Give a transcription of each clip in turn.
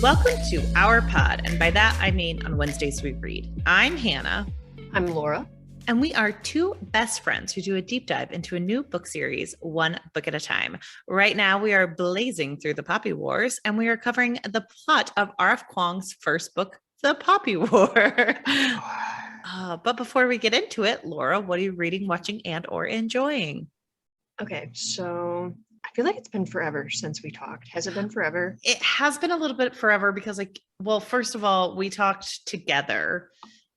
Welcome to Our Pod, and by that I mean on Wednesdays we read. I'm Hannah. I'm Laura. And we are two best friends who do a deep dive into a new book series, one book at a time. Right now we are blazing through the Poppy Wars, and we are covering the plot of R.F. Kuang's first book, The Poppy War. But before we get into it, Laura, what are you reading, watching, and or enjoying? Okay, so I feel like it's been forever since we talked. Has it been forever? It has been a little bit forever because, first of all, we talked together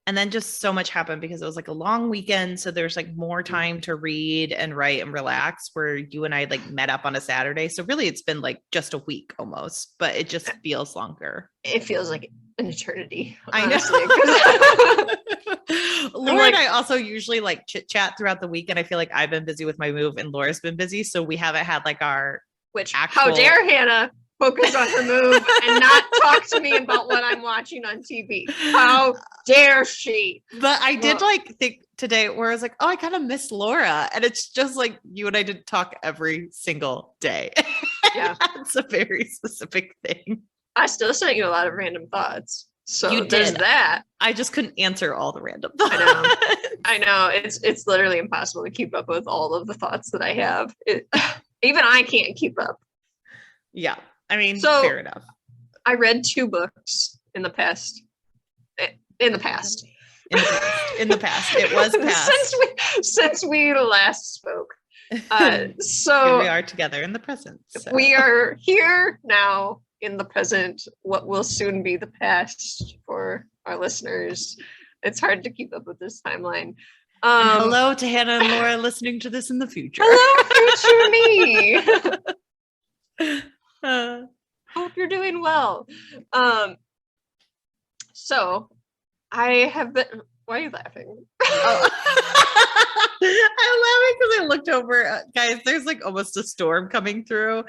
and then just so much happened because it was like a long weekend. So there's like more time to read and write and relax, where you and I like met up on a Saturday. So really it's been like just a week almost, but it just feels longer. It feels like an eternity. I know. Laura and I also usually like chit chat throughout the week, and I feel like I've been busy with my move and Laura's been busy, so we haven't had like our how dare Hannah focus on her move and not talk to me about what I'm watching on TV. How dare she? But I did think today where I was like, oh, I kind of miss Laura, and it's just like you and I didn't talk every single day. Yeah. It's a very specific thing. I still sent you a lot of random thoughts. So you there's did. That. I just couldn't answer all the random thoughts. I know. It's literally impossible to keep up with all of the thoughts that I have. Even I can't keep up. Yeah. I mean, fair enough. I read 2 books in the past. In the past. It was past. Since we last spoke. So here we are together in the present. So. We are here now in the present, what will soon be the past for our listeners. It's hard to keep up with this timeline. Hello to Hannah and Laura listening to this in the future. Hello, future me. Hope you're doing well. So I have been. Why are you laughing? I'm laughing because I looked over, guys. There's like almost a storm coming through,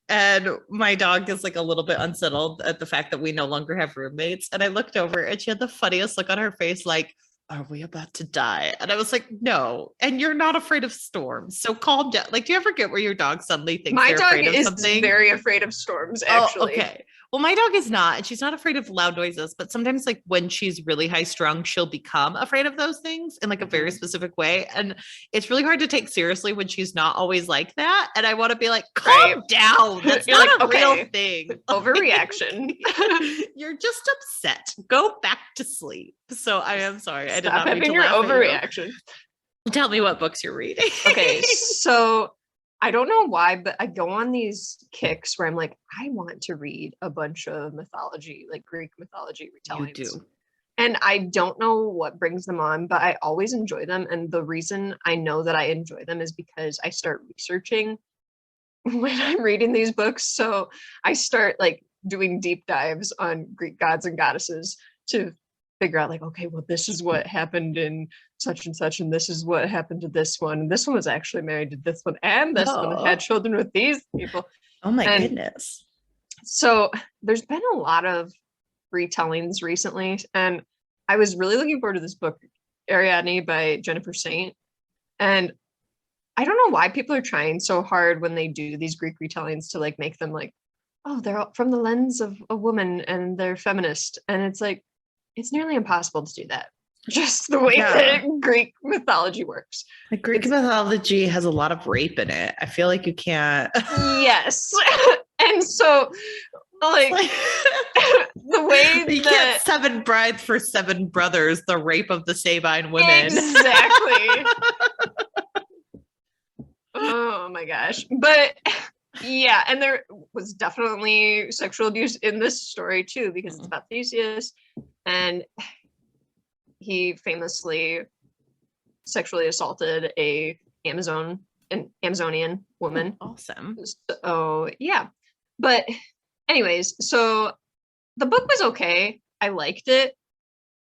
and my dog is like a little bit unsettled at the fact that we no longer have roommates. And I looked over, and she had the funniest look on her face, like, "Are we about to die?" And I was like, "No." And you're not afraid of storms, so calm down. Like, do you ever get where your dog suddenly thinks my they're dog afraid of is something? Very afraid of storms, actually. Oh, okay. Well, my dog is not, and she's not afraid of loud noises, but sometimes like when she's really high strung, she'll become afraid of those things in like a very specific way. And it's really hard to take seriously when she's not always like that. And I want to be like, calm down. That's not a real thing. Overreaction. You're just upset. Go back to sleep. So I am sorry. I did not mean to your laugh overreaction. Tell me what books you're reading. Okay, so I don't know why, but I go on these kicks where I'm like, I want to read a bunch of mythology, like Greek mythology retellings. You do. And I don't know what brings them on, but I always enjoy them. And the reason I know that I enjoy them is because I start researching when I'm reading these books. So I start like doing deep dives on Greek gods and goddesses to figure out like, okay, well, this is what happened in such and such, and this is what happened to this one, and this one was actually married to this one, and this one had children with these people. Oh my goodness. So there's been a lot of retellings recently, and I was really looking forward to this book, Ariadne by Jennifer Saint. And I don't know why people are trying so hard when they do these Greek retellings to like make them like, oh, they're all from the lens of a woman and they're feminist. And it's like, it's nearly impossible to do that. Just the way that Greek mythology works. Like Greek mythology has a lot of rape in it. I feel like you can't. Yes. And so like the way you can't 7 brides for 7 brothers, the rape of the Sabine women. Exactly. Oh my gosh. But yeah, and there was definitely sexual abuse in this story too, because it's about Theseus, and he famously sexually assaulted an Amazonian woman. Awesome. So yeah. But anyways, so the book was okay. I liked it,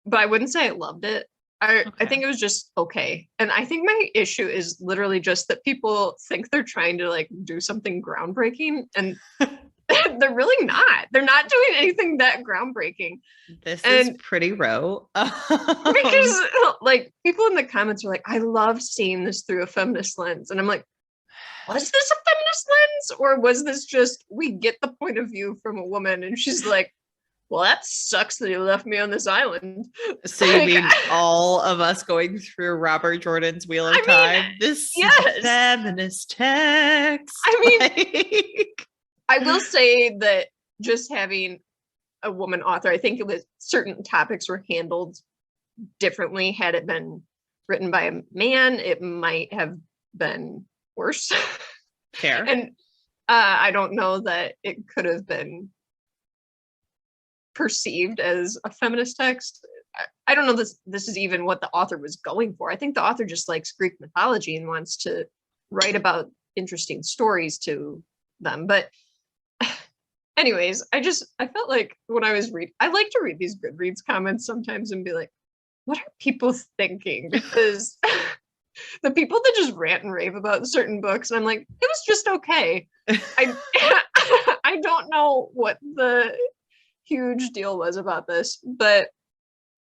but I wouldn't say I loved it. I think it was just okay. And I think my issue is literally just that people think they're trying to like do something groundbreaking, and they're really not. They're not doing anything that groundbreaking. This is pretty rote. Because like people in the comments are like, I love seeing this through a feminist lens. And I'm like, was this a feminist lens? Or was this just, we get the point of view from a woman and she's like, well, that sucks that you left me on this island. So you mean all of us going through Robert Jordan's Wheel of Time? This yes. is a feminist text. I mean, I will say that just having a woman author, I think it was certain topics were handled differently. Had it been written by a man, it might have been worse. Fair. And I don't know that it could have been perceived as a feminist text. I don't know this is even what the author was going for. I think the author just likes Greek mythology and wants to write about interesting stories to them. But anyways, I felt like when I was reading, I like to read these Goodreads comments sometimes and be like, what are people thinking? Because the people that just rant and rave about certain books, and I'm like, it was just okay. I don't know what the huge deal was about this, but,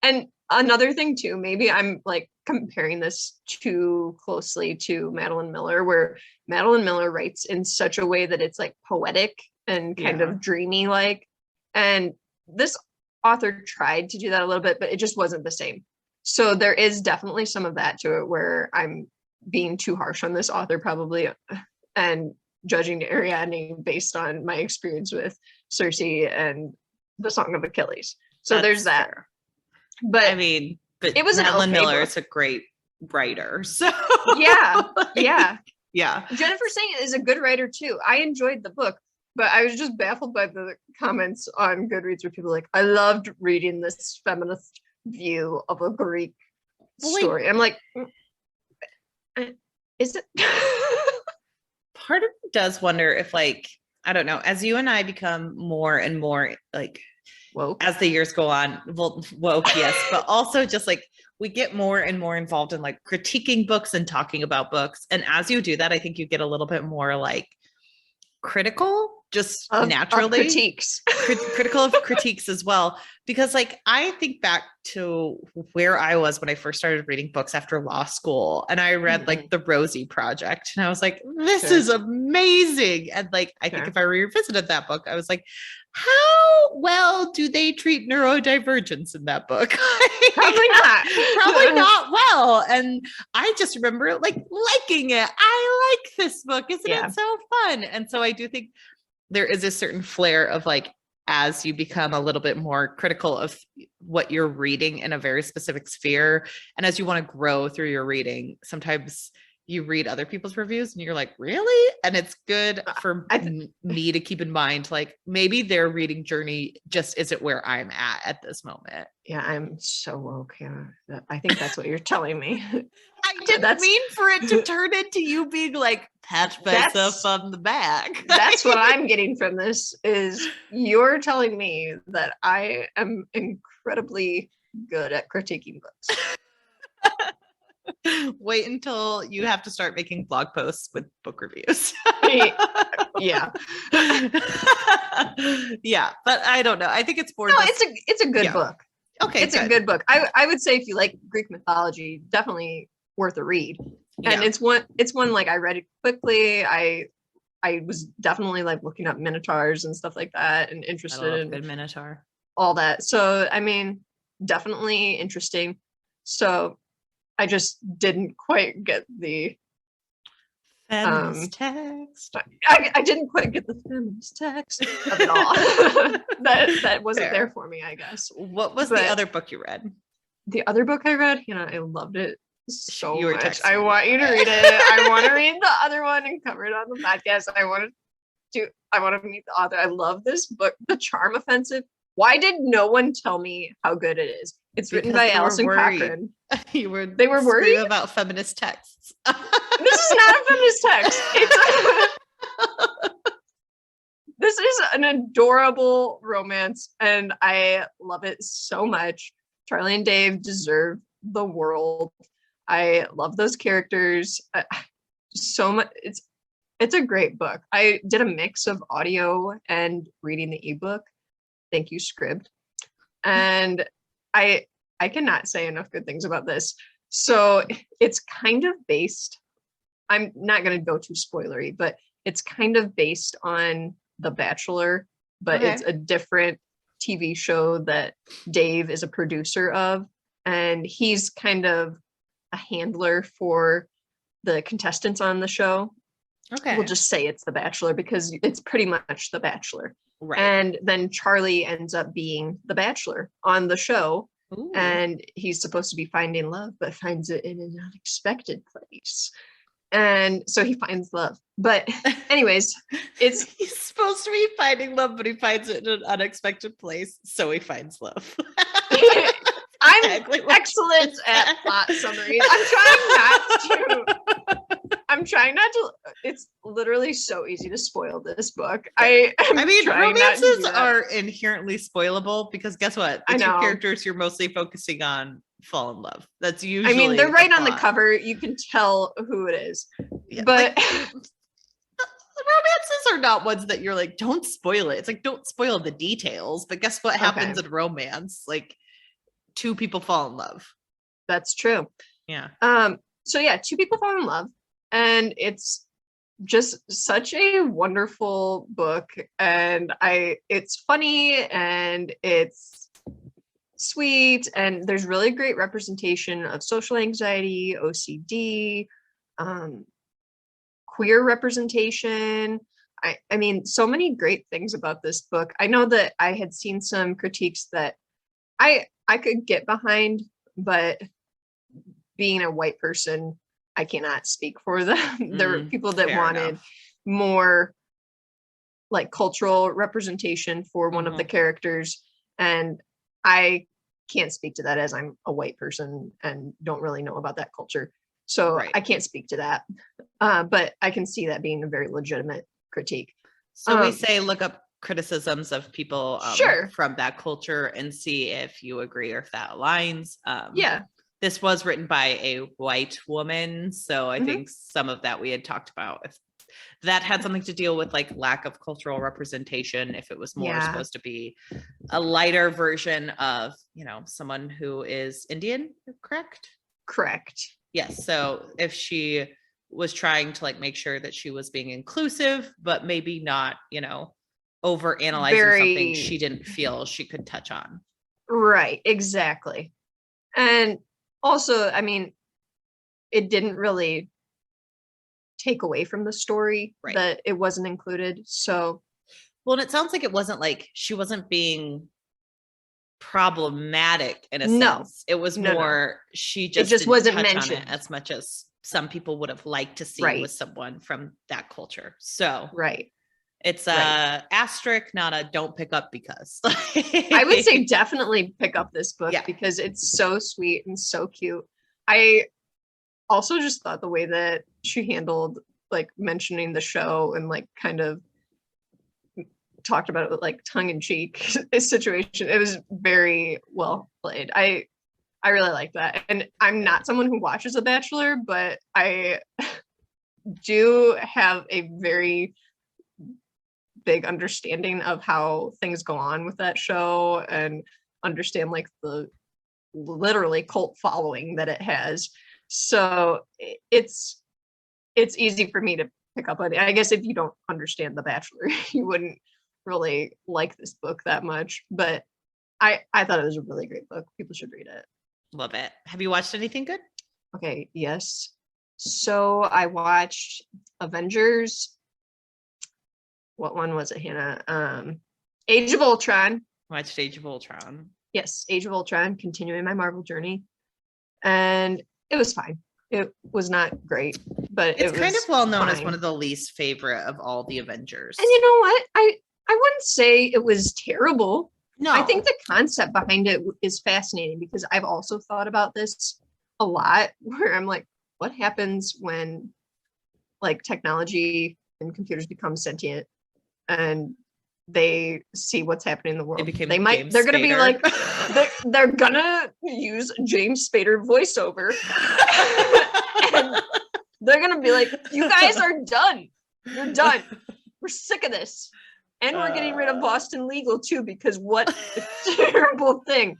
and another thing too, maybe I'm like comparing this too closely to Madeline Miller, where Madeline Miller writes in such a way that it's like poetic and kind of dreamy like, and this author tried to do that a little bit, but it just wasn't the same. So there is definitely some of that to it where I'm being too harsh on this author probably, and judging Ariadne based on my experience with Circe and the Song of Achilles. So there's that. Fair. But I mean, but it was Madeline Miller is a great writer. So yeah, yeah. Jennifer Saint is a good writer too. I enjoyed the book, but I was just baffled by the comments on Goodreads where people are like, I loved reading this feminist view of a Greek story. I'm like, is it? Part of me does wonder if, like, I don't know, as you and I become more and more like woke as the years go on, woke, yes, but also just like we get more and more involved in like critiquing books and talking about books. And as you do that, I think you get a little bit more like critical, just naturally, critical of critiques as well. Because like I think back to where I was when I first started reading books after law school, and I read like the Rosie Project, and I was like, this is amazing. And like I think if I revisited that book, I was like, how well do they treat neurodivergence in that book? Probably not. Probably not well. And I just remember like liking it. I like this book. Isn't it so fun? And so I do think there is a certain flair of like, as you become a little bit more critical of what you're reading in a very specific sphere, and as you want to grow through your reading, sometimes you read other people's reviews and you're like, really? And it's good for me to keep in mind, like maybe their reading journey just isn't where I'm at this moment. Yeah, I'm so woke. Yeah, I think that's what you're telling me. I didn't mean for it to turn into you being like, pat myself on the back. That's what I'm getting from this, is you're telling me that I am incredibly good at critiquing books. Wait until you have to start making blog posts with book reviews. Yeah. Yeah, but I don't know. I think it's more. No, it's a good book. Okay, it's a good book. I would say if you like Greek mythology, definitely worth a read. And it's one like I read it quickly. I was definitely like looking up minotaurs and stuff like that, and interested in good minotaur, all that. So I mean, definitely interesting. So I just didn't quite get the feminist text. I didn't quite get the feminist text of it all. that wasn't there for me, I guess. What was the other book you read? The other book I read, I loved it so much. I want you to read it. I want to read the other one and cover it on the podcast. I want to meet the author. I love this book, The Charm Offensive. Why did no one tell me how good it is? It's written by Alison Cochrane. They were worried about feminist texts. This is not a feminist text. This is an adorable romance, and I love it so much. Charlie and Dave deserve the world. I love those characters so much. It's a great book. I did a mix of audio and reading the ebook. Thank you, Scribd. And I cannot say enough good things about this. So it's kind of based, I'm not going to go too spoilery, but it's kind of based on The Bachelor, but it's a different TV show that Dave is a producer of, and he's kind of a handler for the contestants on the show. Okay. We'll just say it's The Bachelor because it's pretty much The Bachelor. Right. And then Charlie ends up being the Bachelor on the show. Ooh. And he's supposed to be finding love, but finds it in an unexpected place. And so he finds love. But anyways, he's supposed to be finding love, but he finds it in an unexpected place. So he finds love. I'm excellent at plot summaries. I'm trying not to. It's literally so easy to spoil this book. I mean, romances are inherently spoilable because guess what? The two characters you're mostly focusing on fall in love. That's usually. I mean, they're right on the cover. You can tell who it is. Yeah, but romances are not ones that you're like, don't spoil it. It's like, don't spoil the details. But guess what happens in romance? Like, two people fall in love. That's true. Yeah. So yeah, two people fall in love. And it's just such a wonderful book, and it's funny and it's sweet, and there's really great representation of social anxiety, OCD, queer representation. I mean, so many great things about this book. I know that I had seen some critiques that I could get behind, but being a white person, I cannot speak for them. There were people that wanted more like cultural representation for one of the characters. And I can't speak to that as I'm a white person and don't really know about that culture. So I can't speak to that. But I can see that being a very legitimate critique. So we say look up criticisms of people from that culture and see if you agree or if that aligns. Yeah. This was written by a white woman, so I think some of that we had talked about. If that had something to deal with like lack of cultural representation, if it was more supposed to be a lighter version of, someone who is Indian, correct? Correct. Yes. So if she was trying to like make sure that she was being inclusive, but maybe not, over analyzing something she didn't feel she could touch on. Right. Exactly. And also, I mean, it didn't really take away from the story that it wasn't included. So, well, and it sounds like it wasn't like she wasn't being problematic in a sense. It was more she just wasn't touch mentioned on it as much as some people would have liked to see with someone from that culture. So, it's a asterisk, not a don't pick up because. I would say definitely pick up this book because it's so sweet and so cute. I also just thought the way that she handled like mentioning the show and like kind of talked about it with like tongue in cheek situation. It was very well played. I really like that. And I'm not someone who watches The Bachelor, but I do have a very big understanding of how things go on with that show and understand like the literally cult following that it has. So it's easy for me to pick up on it. I guess if you don't understand The Bachelor, you wouldn't really like this book that much, but I thought it was a really great book. People should read it. Love it. Have you watched anything good? Okay, yes. So I watched Avengers. What one was it, Hannah? Age of Ultron. Watched Age of Ultron. Yes, Age of Ultron, continuing my Marvel journey. And it was fine. It was not great, but it's kind of well known as one of the least favorite of all the Avengers. And you know what? I wouldn't say it was terrible. No. I think the concept behind it is fascinating because I've also thought about this a lot where I'm like, what happens when like technology and computers become sentient and they see what's happening in the world? They're going to be like, they're going to use James Spader voiceover. And they're going to be like, you guys are done. You're done. We're sick of this. And we're getting rid of Boston Legal too, because what a terrible thing.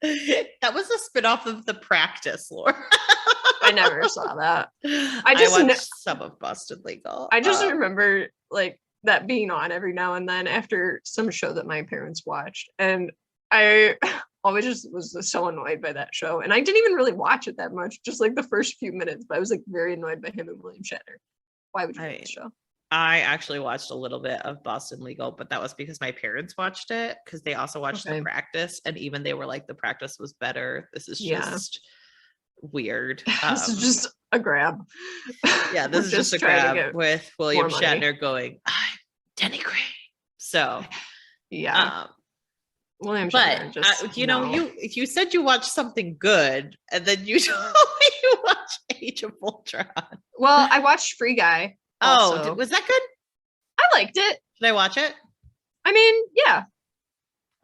That was a spinoff of The Practice, Laura. I never saw that. I watched some of Boston Legal. I just remember like that being on every now and then after some show that my parents watched. And I always just was so annoyed by that show. And I didn't even really watch it that much, just like the first few minutes, but I was like very annoyed by him and William Shatner. Why would you watch the show? I actually watched a little bit of Boston Legal, but that was because my parents watched it because they also watched The Practice, and even they were like, The Practice was better. This is just weird. This is just a grab. Yeah, this is just a grab with William Shatner going, I'm Denny Gray. So yeah. William Shatner just, you said you watched something good, and then you told me you watched Age of Ultron. Well, I watched Free Guy. Also. Oh, was that good? I liked it. Did I watch it? I mean, yeah.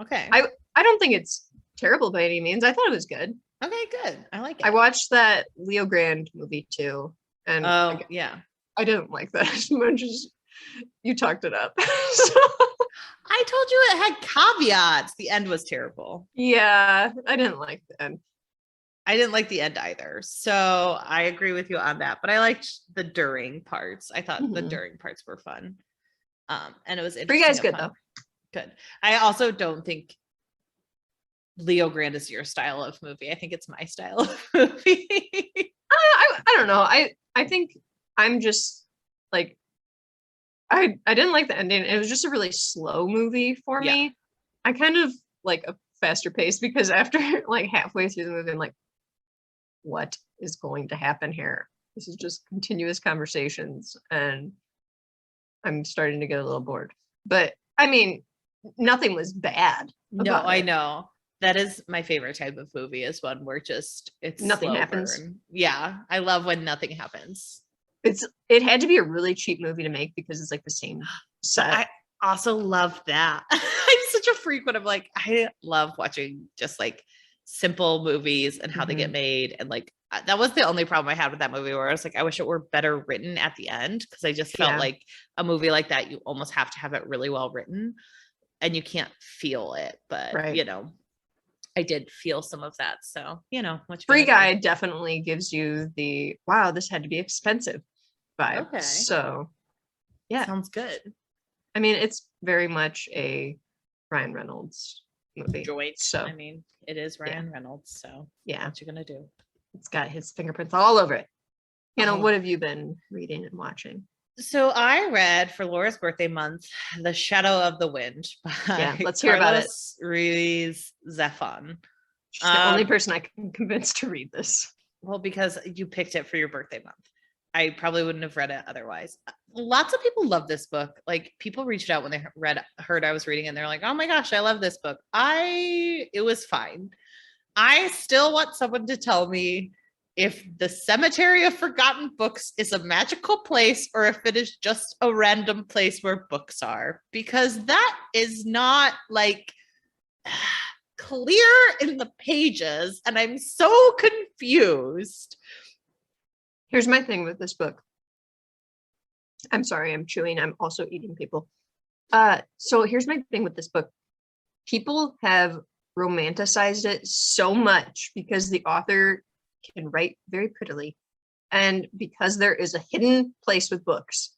Okay. I don't think it's terrible by any means. I thought it was good. Okay, good. I like it. I watched that Leo Grand movie too. And I didn't like that as much as you talked it up. So. I told you it had caveats. The end was terrible. Yeah, I didn't like the end. I didn't like the end either. So I agree with you on that. But I liked the during parts. I thought the during parts were fun. And it was interesting. Free Guy's good though. Good. I also don't think Leo Grand is your style of movie. I think it's my style of movie. I don't know. I think I'm just like I didn't like the ending. It was just a really slow movie for me. I kind of like a faster pace because after like halfway through the movie, I'm like, what is going to happen here? This is just continuous conversations, and I'm starting to get a little bored. But I mean, nothing was bad. No, I know. That is my favorite type of movie, is one where just it's nothing happens. Burn. Yeah, I love when nothing happens. It had to be a really cheap movie to make because it's like the same set. I also love that. I'm such a freak when I'm like, I love watching just like simple movies and how they get made. And like, that was the only problem I had with that movie, where I was like, I wish it were better written at the end. Cause I just felt like a movie like that, you almost have to have it really well written and you can't feel it. But I did feel some of that. So, Free Guy definitely gives you the, wow, this had to be expensive vibe. Okay. So yeah. Sounds good. I mean, it's very much a Ryan Reynolds movie. Joint. So I mean, it is Ryan Reynolds. So what you gonna do? It's got his fingerprints all over it. What have you been reading and watching? So I read for Laura's birthday month, The Shadow of the Wind by let's hear about it. Ruiz Zafón. She's the only person I can convince to read this. Well, because you picked it for your birthday month. I probably wouldn't have read it otherwise. Lots of people love this book. Like, people reached out when they heard I was reading it, and they're like, oh my gosh, I love this book. It was fine. I still want someone to tell me if the Cemetery of Forgotten Books is a magical place or if it is just a random place where books are, because that is not like clear in the pages, and I'm so confused. Here's my thing with this book. I'm sorry, I'm chewing. I'm also eating people. So here's my thing with this book. People have romanticized it so much because the author can write very prettily, and because there is a hidden place with books.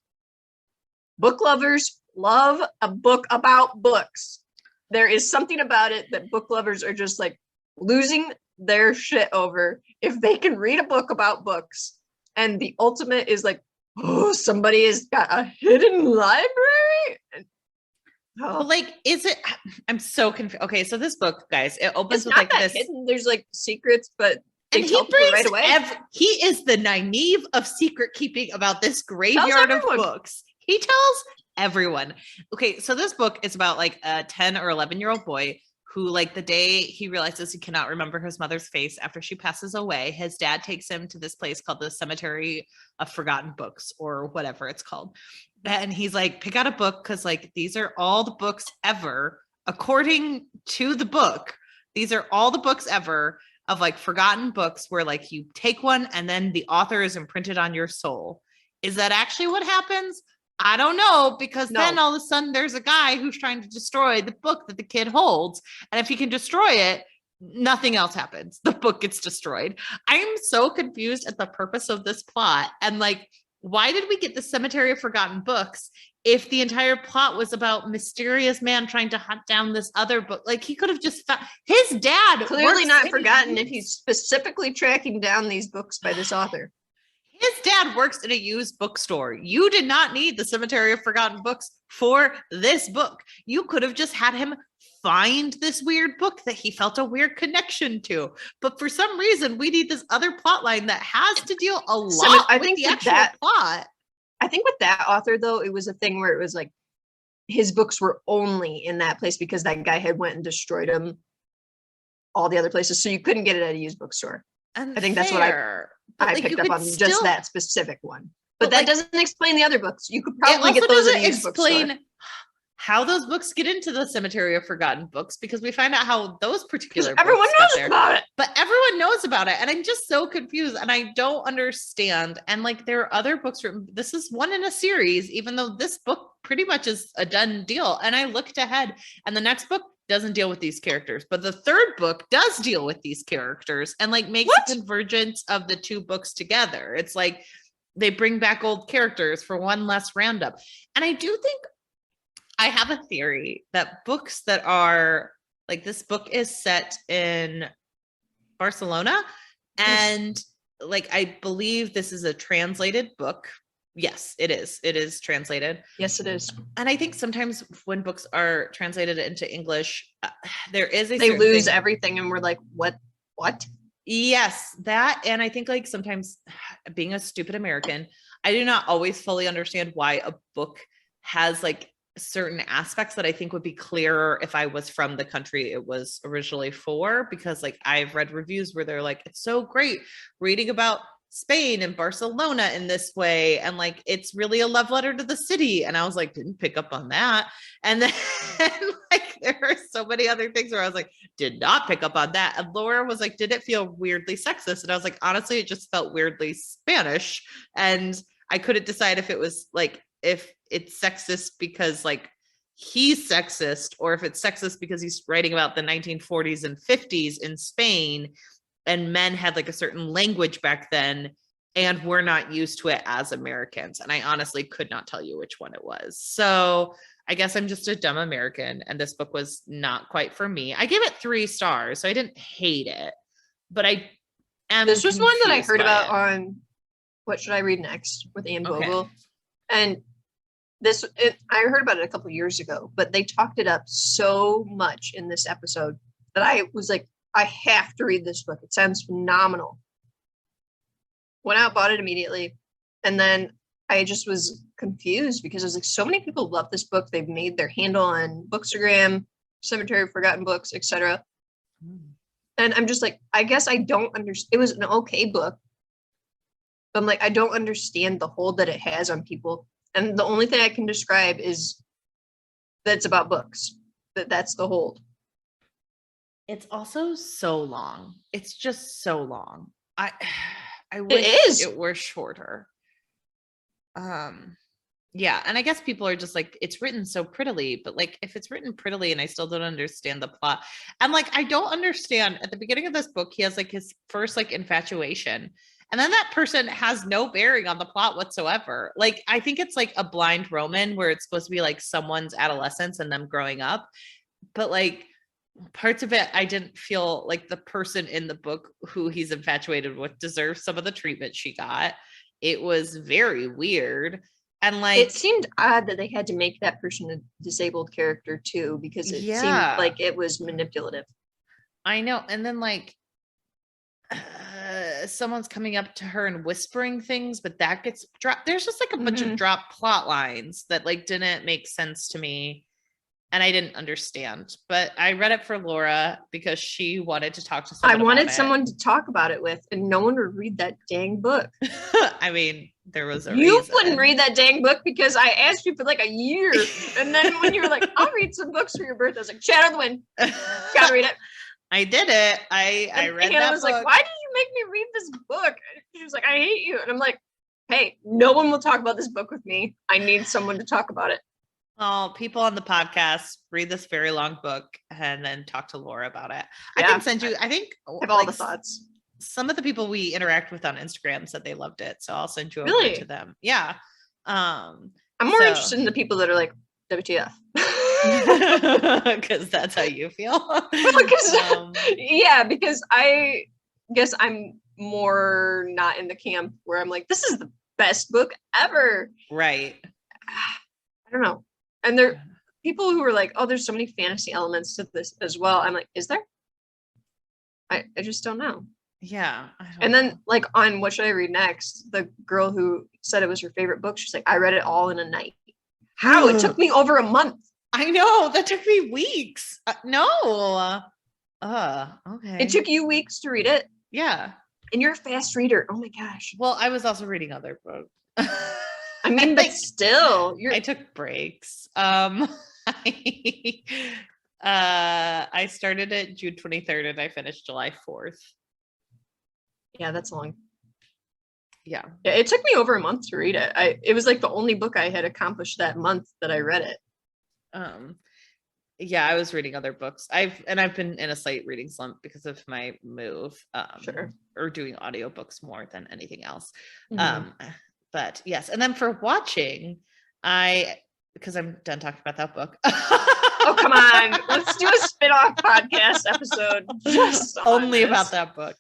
Book lovers love a book about books. There is something about it that book lovers are just like losing their shit over if they can read a book about books. And the ultimate is like, oh, somebody has got a hidden library. But like, is it? I'm so confused. Okay, so this book, guys, it opens with like this. Hidden. There's like secrets, but and he brings right away. He is the Nynaeve of secret keeping about this graveyard of books. He tells everyone. Okay, so this book is about like a 10 or 11-year-old boy who, like, the day he realizes he cannot remember his mother's face after she passes away, his dad takes him to this place called the Cemetery of Forgotten Books, or whatever it's called. And he's like, pick out a book, because like these are all the books ever, according to the book. These are all the books ever of like forgotten books where like you take one and then the author is imprinted on your soul. Is that actually what happens? I don't know, because then all of a sudden there's a guy who's trying to destroy the book that the kid holds. And if he can destroy it, nothing else happens. The book gets destroyed. I'm so confused at the purpose of this plot. And like, why did we get the Cemetery of Forgotten Books if the entire plot was about mysterious man trying to hunt down this other book? Like, he could have just found his dad. Clearly not forgotten if he's specifically tracking down these books by this author. His dad works in a used bookstore. You did not need the Cemetery of Forgotten Books for this book. You could have just had him find this weird book that he felt a weird connection to. But for some reason, we need this other plot line that has to deal a lot with the actual plot. I think with that author, though, it was a thing where it was like his books were only in that place because that guy had went and destroyed them all the other places. So you couldn't get it at a used bookstore. And I think that's what I picked up on just that specific one. But that doesn't explain the other books. You could probably get those at a used bookstore. How those books get into the Cemetery of Forgotten Books, because we find out how those particular everyone books knows about it. But everyone knows about it. And I'm just so confused and I don't understand. And like, there are other books written. This is one in a series, even though this book pretty much is a done deal. And I looked ahead and the next book doesn't deal with these characters, but the third book does deal with these characters and like makes a convergence of the two books together. It's like they bring back old characters for one less roundup. And I do think I have a theory that books that are like, this book is set in Barcelona and like, I believe this is a translated book. Yes, it is. It is translated. Yes, it is. And I think sometimes when books are translated into English, there is they lose everything and we're like, what? Yes, that. And I think like sometimes being a stupid American, I do not always fully understand why a book has like certain aspects that I think would be clearer if I was from the country it was originally for, because like I've read reviews where they're like, it's so great reading about Spain and Barcelona in this way. And like, it's really a love letter to the city. And I was like, didn't pick up on that. And then like, there are so many other things where I was like, did not pick up on that. And Laura was like, did it feel weirdly sexist? And I was like, honestly, it just felt weirdly Spanish. And I couldn't decide if it was like, if it's sexist because like he's sexist or if it's sexist because he's writing about the 1940s and 50s in Spain and men had like a certain language back then and we're not used to it as Americans. And I honestly could not tell you which one it was. So I guess I'm just a dumb American and this book was not quite for me. I gave it 3 stars, so I didn't hate it, but I am. This was one that I heard about on What Should I Read Next with Anne Vogel. And I heard about it a couple of years ago, but they talked it up so much in this episode that I was like, I have to read this book. It sounds phenomenal. Went out, bought it immediately. And then I just was confused because I was like, so many people love this book. They've made their handle on Bookstagram, Cemetery of Forgotten Books, etc. And I'm just like, I guess I don't understand. It was an okay book. But I'm like, I don't understand the hold that it has on people. And the only thing I can describe is that it's about books. That's the hold. It's also so long. It's just so long. I wish it were shorter. Yeah, and I guess people are just like, it's written so prettily, but like if it's written prettily and I still don't understand the plot, and like I don't understand at the beginning of this book, he has like his first like infatuation. And then that person has no bearing on the plot whatsoever. Like, I think it's like a blind Roman where it's supposed to be like someone's adolescence and them growing up. But like parts of it, I didn't feel like the person in the book who he's infatuated with deserves some of the treatment she got. It was very weird. And like, it seemed odd that they had to make that person a disabled character too, because it seemed like it was manipulative. I know. And then like, someone's coming up to her and whispering things, but that gets dropped. There's just like a bunch of dropped plot lines that like didn't make sense to me and I didn't understand. But I read it for Laura because she wanted to talk to someone. I wanted someone to talk about it with, and no one would read that dang book. I mean, there was a you reason. Wouldn't read that dang book because I asked you for like a year, and then when you were like, "I'll read some books for your birthday," I was like, "Shadow of the Wind, gotta read it." I did it. I read Hannah that was book. like, "Why did you make me read this book?" She was like, "I hate you," and I'm like, "Hey, no one will talk about this book with me. I need someone to talk about it." Oh, people on the podcast read this very long book and then talk to Laura about it. Yeah, I can send you. I think I have all the thoughts. some of the people we interact with on Instagram said they loved it. So I'll send you over Really? to them. Yeah. I'm more interested in the people that are like, WTF. Because that's how you feel. Yeah, because I guess I'm more not in the camp where I'm like, this is the best book ever. Right. I don't know. And there people who are like, oh, there's so many fantasy elements to this as well. I'm like, is there? I just don't know. Yeah. And then like on What Should I Read Next, the girl who said it was her favorite book, she's like, I read it all in a night. How? It took me over a month. I know. That took me weeks. No. Okay. It took you weeks to read it? Yeah. And you're a fast reader. Oh my gosh. Well, I was also reading other books. I mean, but still, I took breaks. I started it June 23rd and I finished July 4th. Yeah, that's long. Yeah. It took me over a month to read it. It was like the only book I had accomplished that month that I read it. Yeah, I was reading other books. I've been in a slight reading slump because of my move. Sure. Or doing audiobooks more than anything else. Mm-hmm. But yes, and then for watching, because I'm done talking about that book. Oh, come on. Let's do a spin-off podcast episode just only about that book.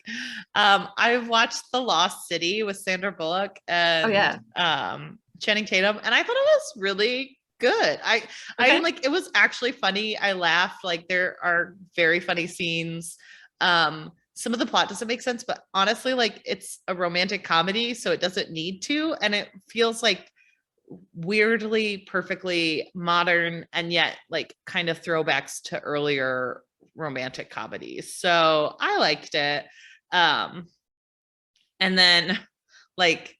I've watched The Lost City with Sandra Bullock and Channing Tatum, and I thought it was really good. I mean, like, it was actually funny. I laughed. Like, there are very funny scenes. Some of the plot doesn't make sense, but honestly, like, it's a romantic comedy, so it doesn't need to, and it feels like weirdly perfectly modern and yet like kind of throwbacks to earlier romantic comedies. So I liked it. And then like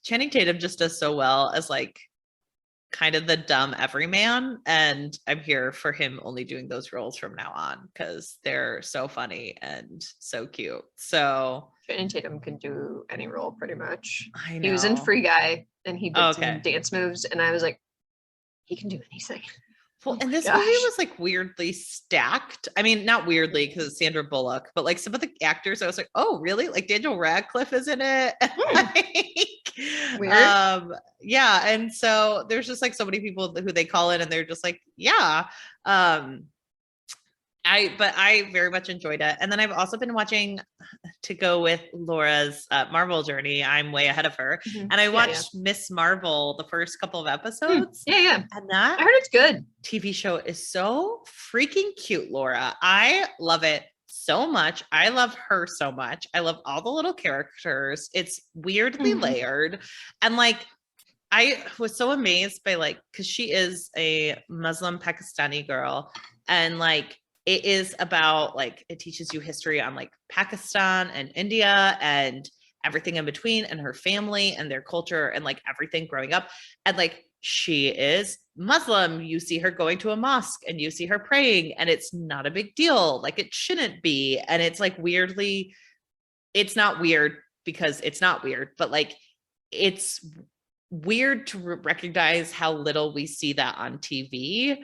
Channing Tatum just does so well as like kind of the dumb everyman, and I'm here for him only doing those roles from now on because they're so funny and so cute. So Channing Tatum can do any role pretty much. I know. He was in Free Guy and he did some dance moves, and I was like, he can do anything. Well, and this movie was like weirdly stacked. I mean, not weirdly because it's Sandra Bullock, but like some of the actors, I was like, oh, really? Like Daniel Radcliffe is in it. Weird. Yeah. And so there's just like so many people who they call in and they're just like, yeah. But I very much enjoyed it. And then I've also been watching, to go with Laura's Marvel journey, I'm way ahead of her. Mm-hmm. And I watched Miss Marvel, the first couple of episodes. Yeah. And that I heard it's good. TV show is so freaking cute, Laura. I love it so much. I love her so much. I love all the little characters. It's weirdly layered. And like, I was so amazed by like, because she is a Muslim Pakistani girl, and like, it is about like, it teaches you history on like Pakistan and India and everything in between, and her family and their culture and like everything growing up. And like, she is Muslim. You see her going to a mosque and you see her praying, and it's not a big deal. Like, it shouldn't be. And it's like weirdly, it's not weird because it's not weird, but like, it's weird to recognize how little we see that on TV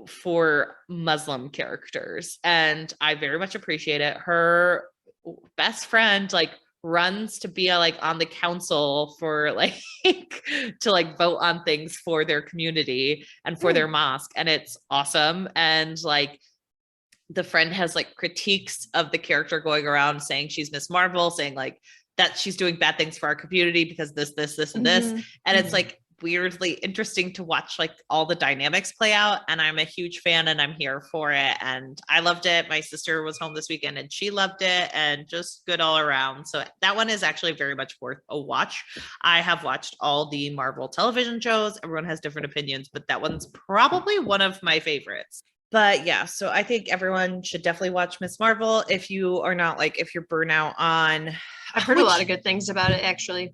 for Muslim characters. And I very much appreciate it. Her best friend like runs to be like on the council for like to like vote on things for their community and for their mosque, and it's awesome. And like, the friend has like critiques of the character going around saying she's Miss Marvel, saying like that she's doing bad things for our community because this and this. And it's like weirdly interesting to watch like all the dynamics play out. And I'm a huge fan and I'm here for it. And I loved it. My sister was home this weekend and she loved it, and just good all around. So that one is actually very much worth a watch. I have watched all the Marvel television shows. Everyone has different opinions, but that one's probably one of my favorites. But yeah, so I think everyone should definitely watch Miss Marvel if you are not like, if you're burnout on. I've heard a lot of good things about it, actually.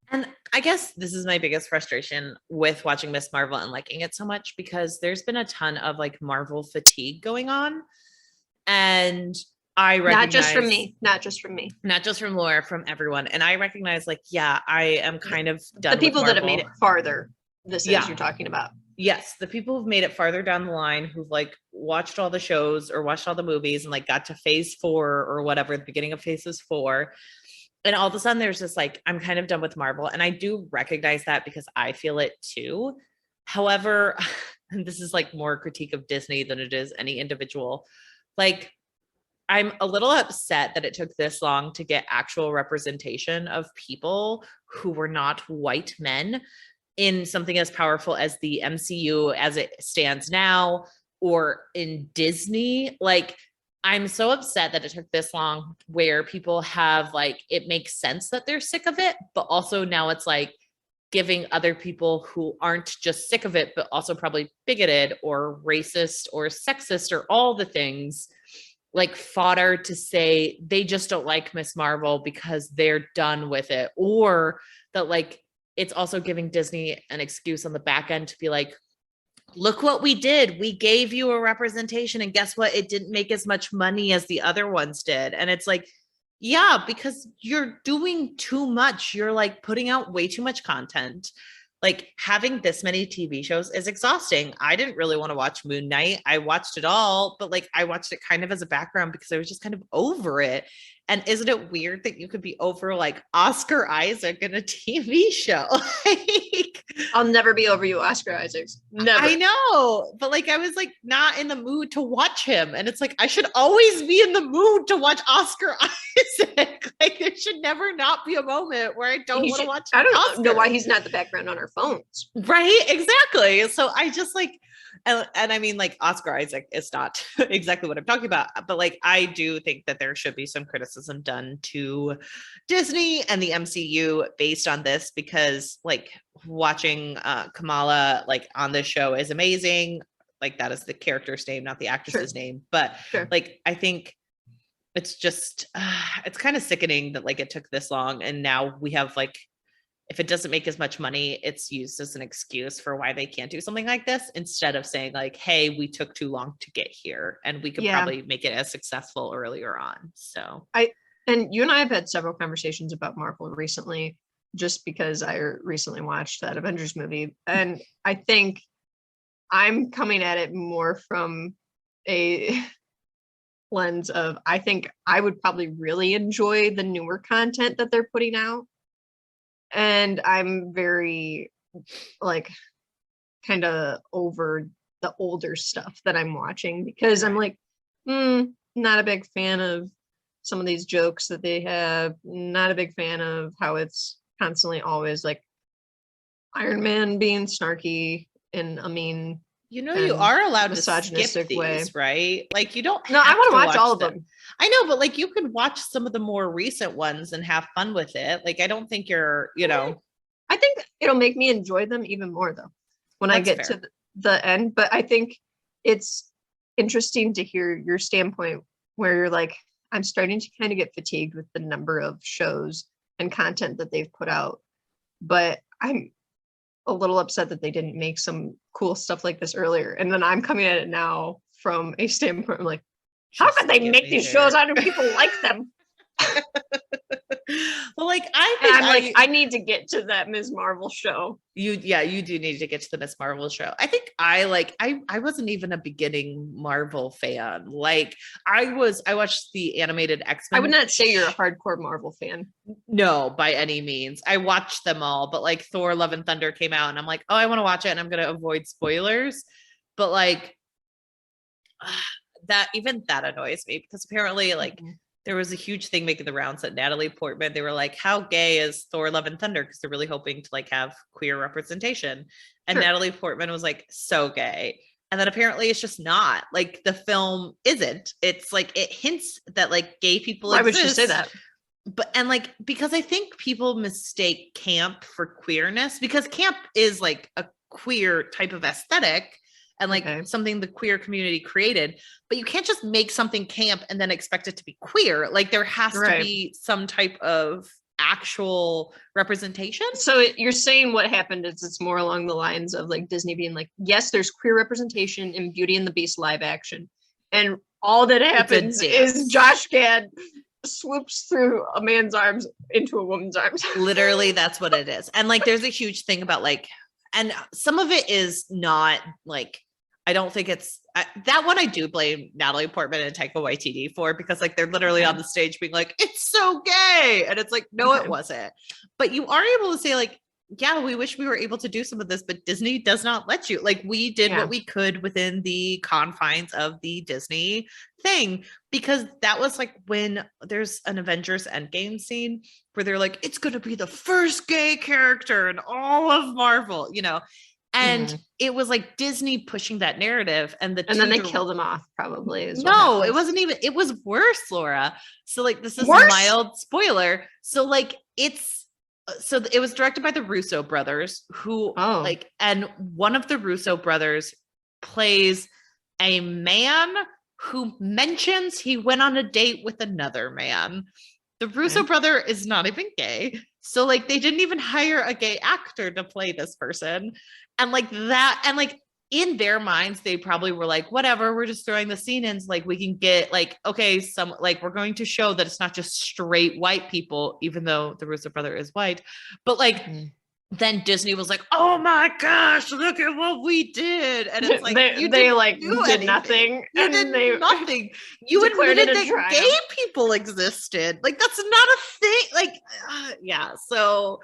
And I guess this is my biggest frustration with watching Miss Marvel and liking it so much, because there's been a ton of like Marvel fatigue going on. And I recognize, not just from me, not just from Laura, from everyone. And I recognize like, yeah, I am kind of done the people with that have made it farther. This is you're talking about. Yes, the people who've made it farther down the line, who've like watched all the shows or watched all the movies and like got to phase 4 or whatever, the beginning of phases 4. And all of a sudden there's just like, I'm kind of done with Marvel. And I do recognize that because I feel it too. However, and this is like more critique of Disney than it is any individual. Like, I'm a little upset that it took this long to get actual representation of people who were not white men in something as powerful as the MCU as it stands now, or in Disney. Like, I'm so upset that it took this long, where people have like, it makes sense that they're sick of it, but also now it's like giving other people who aren't just sick of it, but also probably bigoted or racist or sexist or all the things, like fodder to say they just don't like Miss Marvel because they're done with it. Or that like, it's also giving Disney an excuse on the back end to be like, look what we did. We gave you a representation, and guess what? It didn't make as much money as the other ones did. And it's like, yeah, because you're doing too much. You're like putting out way too much content. Like, having this many TV shows is exhausting. I didn't really want to watch Moon Knight. I watched it all, but like I watched it kind of as a background because I was just kind of over it. And isn't it weird that you could be over like Oscar Isaac in a TV show? Like, I'll never be over you, Oscar Isaacs. Never. I know, but like I was like not in the mood to watch him. And it's like, I should always be in the mood to watch Oscar Isaac. Like, there should never not be a moment where I don't want to watch I don't Oscar. know why he's not the background on our phones. Right, exactly. So I just like, and I mean, like, Oscar Isaac is not exactly what I'm talking about, but like I do think that there should be some criticism done to Disney and the MCU based on this, because like watching Kamala like on this show is amazing. Like, that is the character's name, not the actress's name. But like, I think it's just it's kind of sickening that like it took this long, and now we have like, if it doesn't make as much money, it's used as an excuse for why they can't do something like this, instead of saying like, hey, we took too long to get here and we could probably make it as successful earlier on. So and you and I have had several conversations about Marvel recently, just because I recently watched that Avengers movie. And I think I'm coming at it more from a lens of, I think I would probably really enjoy the newer content that they're putting out. And I'm very like kind of over the older stuff that I'm watching, because I'm like, not a big fan of some of these jokes that they have, not a big fan of how it's constantly always like Iron Man being snarky in a mean, you are allowed to skip these, way. Right? Like, you don't No, I want to watch all of them. I know, but like, you can watch some of the more recent ones and have fun with it. Like, I don't think you're, I think it'll make me enjoy them even more though when I get to the end. But I think it's interesting to hear your standpoint, where you're like, I'm starting to kind of get fatigued with the number of shows and content that they've put out, but I'm a little upset that they didn't make some cool stuff like this earlier. And then I'm coming at it now from a standpoint, I'm like, how could they make these shows? I know people like them. Well, like, I need to get to that Ms. Marvel show. You do need to get to the Ms. Marvel show. I think I wasn't even a beginning Marvel fan. Like, I watched the animated X-Men. I would not say you're a hardcore Marvel fan. No, by any means. I watched them all, but like Thor: Love and Thunder came out and I'm like, oh, I want to watch it, and I'm going to avoid spoilers. But like, that annoys me, because apparently like there was a huge thing making the rounds that Natalie Portman, they were like, how gay is Thor: Love and Thunder? Because they're really hoping to like have queer representation. And Natalie Portman was like, so gay. And then apparently it's just not. Like, the film isn't. It's like, it hints that like gay people exist. Why would you say that? But, and like, because I think people mistake camp for queerness, because camp is like a queer type of aesthetic, and like something the queer community created, but you can't just make something camp and then expect it to be queer. Like, there has to be some type of actual representation. So you're saying what happened is it's more along the lines of like Disney being like, yes, there's queer representation in Beauty and the Beast live action, and all that happens is Josh Gad swoops through a man's arms into a woman's arms. Literally, that's what it is. And like, there's a huge thing about like and some of it is not like, I don't think it's that one. I do blame Natalie Portman and Taika Waititi for, because like they're literally on the stage being like, it's so gay. And it's like, no, it wasn't. But you are able to say like, yeah, we wish we were able to do some of this, but Disney does not let you. Like we did what we could within the confines of the Disney thing, because that was like when there's an Avengers Endgame scene where they're like, it's going to be the first gay character in all of Marvel, you know? And it was like Disney pushing that narrative, and then they killed him off probably. No, it wasn't even, it was worse, Laura. So like, this is a mild spoiler. So like, it was directed by the Russo brothers, who like, and one of the Russo brothers plays a man who mentions he went on a date with another man. The Russo brother is not even gay. So like, they didn't even hire a gay actor to play this person. And like that, and like in their minds, they probably were like, whatever, we're just throwing the scene in so like we can get like, okay, some like, we're going to show that it's not just straight white people, even though the Russo brother is white. But like, then Disney was like, oh my gosh, look at what we did. And it's like, they did nothing. You did nothing. You admitted that gay people existed. Like, that's not a thing. Like, yeah. So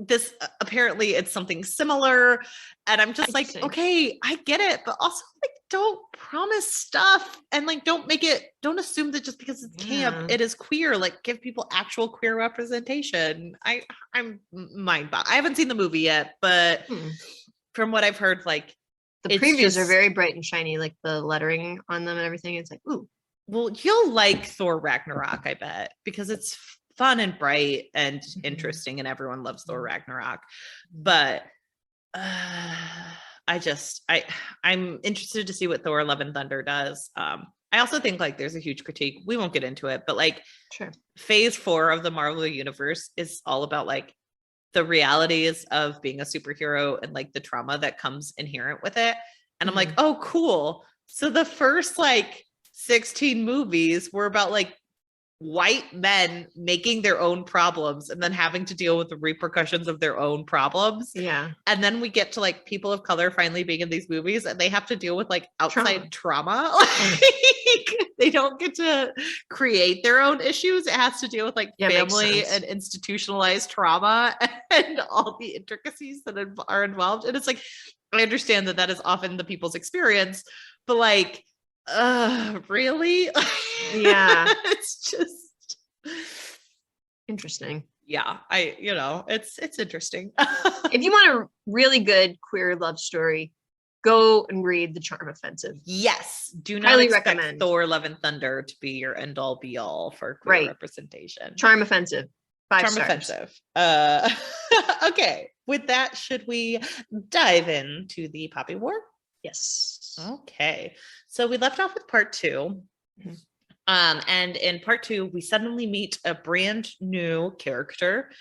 this apparently it's something similar, and I'm just like, okay, I get it, but also like, don't promise stuff, and like, don't assume that just because it's camp it is queer. Like, give people actual queer representation. I'm mind-boggled. I haven't seen the movie yet, but from what I've heard, like the previews are very bright and shiny, like the lettering on them and everything. It's like, ooh, well, you'll like Thor Ragnarok, I bet, because it's fun and bright and interesting, and everyone loves Thor Ragnarok. But I'm interested to see what Thor Love and Thunder does. I also think like there's a huge critique, we won't get into it, but like phase 4 of the Marvel universe is all about like the realities of being a superhero and like the trauma that comes inherent with it. And I'm like, oh cool, so the first like 16 movies were about like white men making their own problems and then having to deal with the repercussions of their own problems. Yeah. And then we get to like people of color finally being in these movies, and they have to deal with like outside trauma. Like, they don't get to create their own issues. It has to deal with like family and institutionalized trauma and all the intricacies that are involved. And it's like, I understand that is often the people's experience, but like, really? Yeah. It's just interesting. Yeah, it's interesting. If you want a really good queer love story, go and read The Charm Offensive. Yes, do not recommend Thor Love and Thunder to be your end all be all for queer representation. Charm Offensive, 5 stars. Offensive. Okay, with that, should we dive into the Poppy War? Yes. Okay, so we left off with part 2. And in part 2, we suddenly meet a brand new character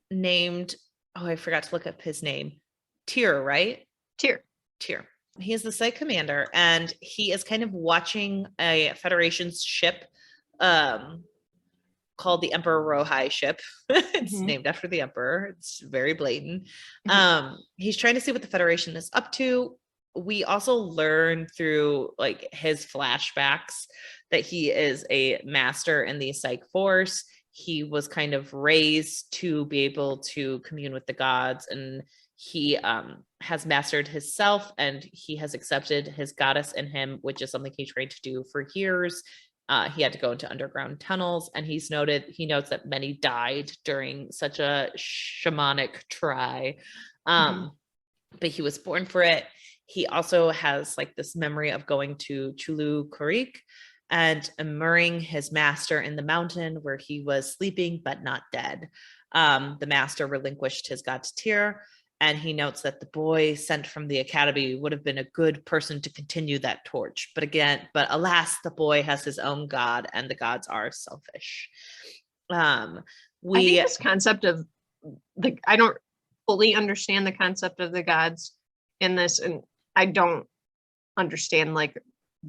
named, I forgot to look up his name. Tyr, right? Tyr. He is the Cike commander, and he is kind of watching a Federation's ship called the Emperor Rohai ship. It's named after the Emperor. It's very blatant. He's trying to see what the Federation is up to. We also learn through like his flashbacks that he is a master in the Cike force. He was kind of raised to be able to commune with the gods, and he has mastered himself, and he has accepted his goddess in him, which is something he tried to do for years. He had to go into underground tunnels, and he notes that many died during such a shamanic try. But he was born for it. He also has like this memory of going to Chulu Korik and immuring his master in the mountain where he was sleeping but not dead. The master relinquished his god to Tyr, and he notes that the boy sent from the academy would have been a good person to continue that torch. But alas, the boy has his own god, and the gods are selfish. I think this concept of I don't fully understand the concept of the gods in this, and I don't understand like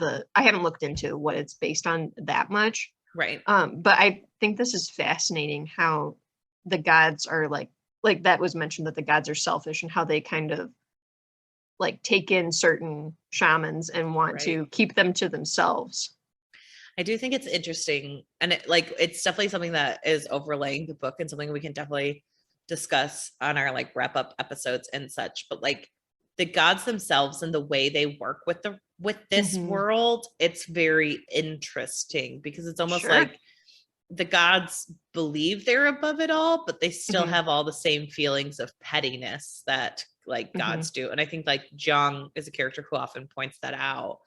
I haven't looked into what it's based on that much. Right. But I think this is fascinating how the gods are like like that was mentioned, that the gods are selfish and how they kind of like take in certain shamans and want to keep them to themselves. I do think it's interesting, and it's definitely something that is overlaying the book and something we can definitely discuss on our like wrap up episodes and such. But like the gods themselves and the way they work with this world, it's very interesting because it's almost like the gods believe they're above it all, but they still have all the same feelings of pettiness that like gods do. And I think like Jiang is a character who often points that out,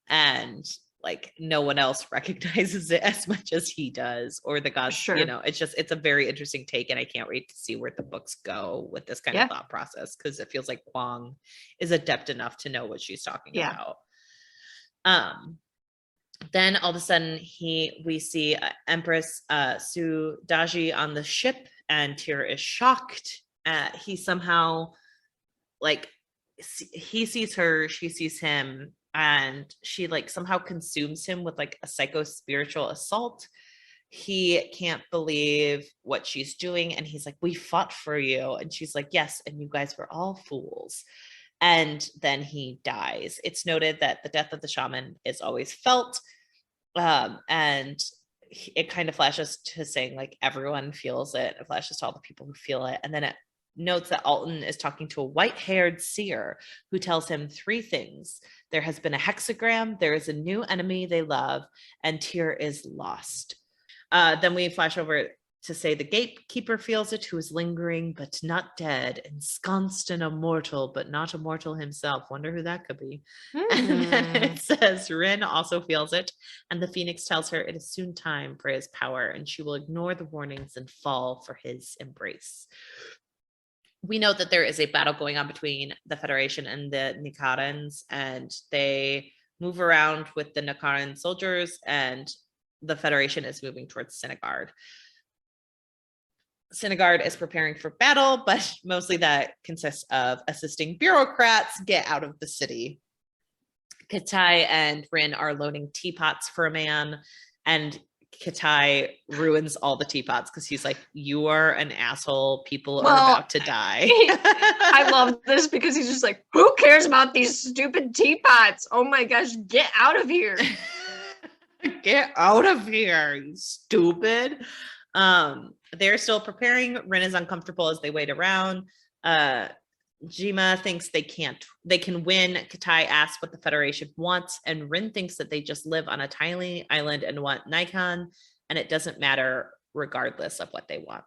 and like no one else recognizes it as much as he does, or the gods. You know, it's a very interesting take, and I can't wait to see where the books go with this kind of thought process, because it feels like Kuang is adept enough to know what she's talking about. Then all of a sudden we see Empress Su Daji on the ship, and Tyr is shocked. He somehow like he sees her, she sees him, and she like somehow consumes him with like a psycho-spiritual assault. He can't believe what she's doing, and he's like, we fought for you, and she's like, yes, and you guys were all fools. And then he dies. It's noted that the death of the shaman is always felt, and it kind of flashes to saying like everyone feels it. It flashes to all the people who feel it, and then it notes that Alton is talking to a white-haired seer who tells him 3 things. There has been a hexagram, there is a new enemy they love, and Tyr is lost. Then we flash over to say the gatekeeper feels it, who is lingering but not dead, ensconced and immortal but not immortal himself. Wonder who that could be. And then it says Rin also feels it, and the phoenix tells her it is soon time for his power, and she will ignore the warnings and fall for his embrace. We know that there is a battle going on between the Federation and the Nikarans, and they move around with the Nikaran soldiers, and the Federation is moving towards Sinigard. Sinigard is preparing for battle, but mostly that consists of assisting bureaucrats get out of the city. Kitai and Rin are loading teapots for a man, and Kitai ruins all the teapots because he's like, you are an asshole. People are about to die. I love this because he's just like, who cares about these stupid teapots? Oh my gosh, get out of here. Get out of here, you stupid. They're still preparing. Rin is uncomfortable as they wait around. Jima thinks they can win. Kitai asks what the Federation wants, and Rin thinks that they just live on a tiny island and want Nikon, and it doesn't matter regardless of what they want.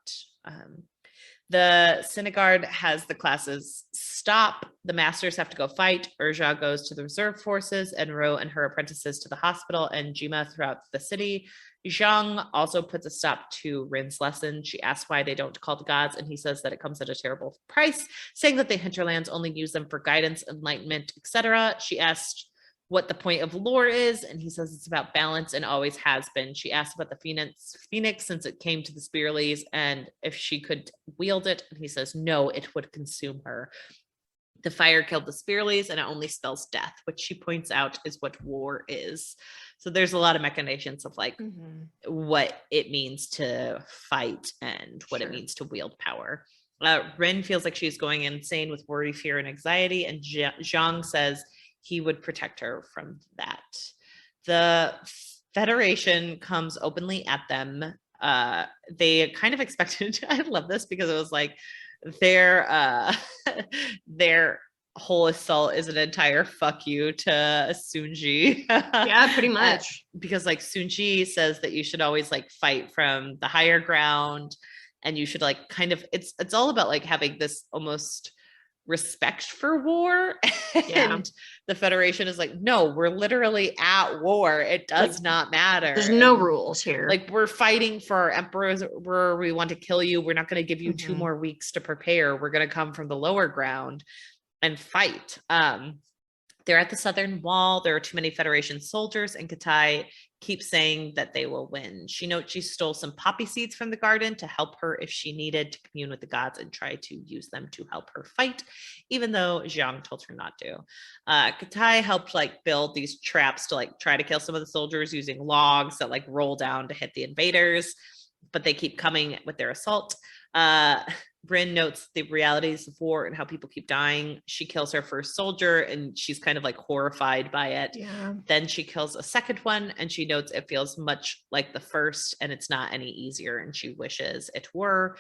The Sinigard has the classes stop. The masters have to go fight. Urja goes to the reserve forces, and Ro and her apprentices to the hospital, and Jima throughout the city. Zhang also puts a stop to Rin's lesson. She asks why they don't call the gods, and he says that it comes at a terrible price, saying that the hinterlands only use them for guidance, enlightenment, etc. She asked what the point of lore is, and he says it's about balance and always has been. She asked about the phoenix since it came to the Spirales, and if she could wield it, and he says no, it would consume her. The fire killed the Spirales, and it only spells death, which she points out is what war is. So there's a lot of machinations of like what it means to fight and what it means to wield power. Rin feels like she's going insane with worry, fear, and anxiety, and Zhang says he would protect her from that. The Federation comes openly at them. They kind of expected, I love this because it was like their whole assault is an entire fuck you to Sunji. Yeah, pretty much. Because like Sunji says that you should always like fight from the higher ground, and you should like kind of it's all about like having this almost respect for war. And the Federation is like, no, we're literally at war. It does not matter. There's no rules here. Like, we're fighting for our emperors, where we want to kill you. We're not going to give you 2 more weeks to prepare. We're going to come from the lower ground and fight. They're at the southern wall. There are too many Federation soldiers, and Kitai keeps saying that they will win. She notes she stole some poppy seeds from the garden to help her if she needed to commune with the gods and try to use them to help her fight, even though Jiang told her not to. Kitai helped like build these traps to like try to kill some of the soldiers using logs that like roll down to hit the invaders, but they keep coming with their assault. Bryn notes the realities of war and how people keep dying. She kills her first soldier and she's kind of like horrified by it. Yeah. Then she kills a second one and she notes it feels much like the first and it's not any easier and she wishes it were.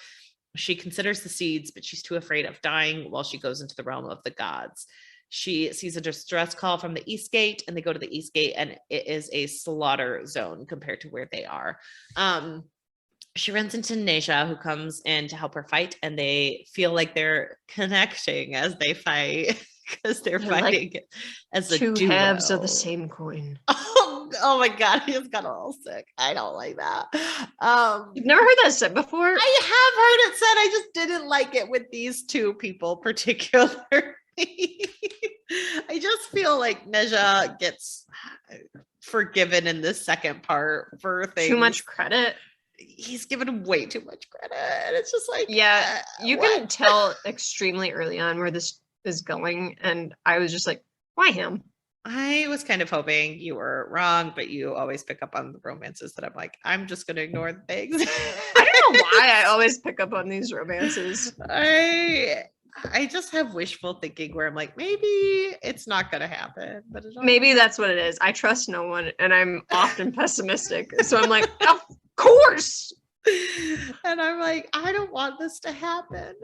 She considers the seeds, but she's too afraid of dying while she goes into the realm of the gods. She sees a distress call from the East Gate and they go to the East Gate and it is a slaughter zone compared to where they are. She runs into Neja, who comes in to help her fight, and they feel like they're connecting as they fight because they're fighting like as a two duo. halves of the same coin. Oh my god, he just got a little sick. I don't like that. You've never heard that said before? I have heard it said. I just didn't like it with these two people particularly. I just feel like Neja gets forgiven in this second part for things. Too much credit. He's given him way too much credit. And it's just like, yeah, you can tell extremely early on where this is going. And I was just like, why him? I was kind of hoping you were wrong, but you always pick up on the romances that I'm like, I'm just going to ignore the things. I don't know why I always pick up on these romances. I just have wishful thinking where I'm like, maybe it's not going to happen. But maybe that's what it is. I trust no one and I'm often pessimistic. So I'm like, of course. And I'm like, I don't want this to happen.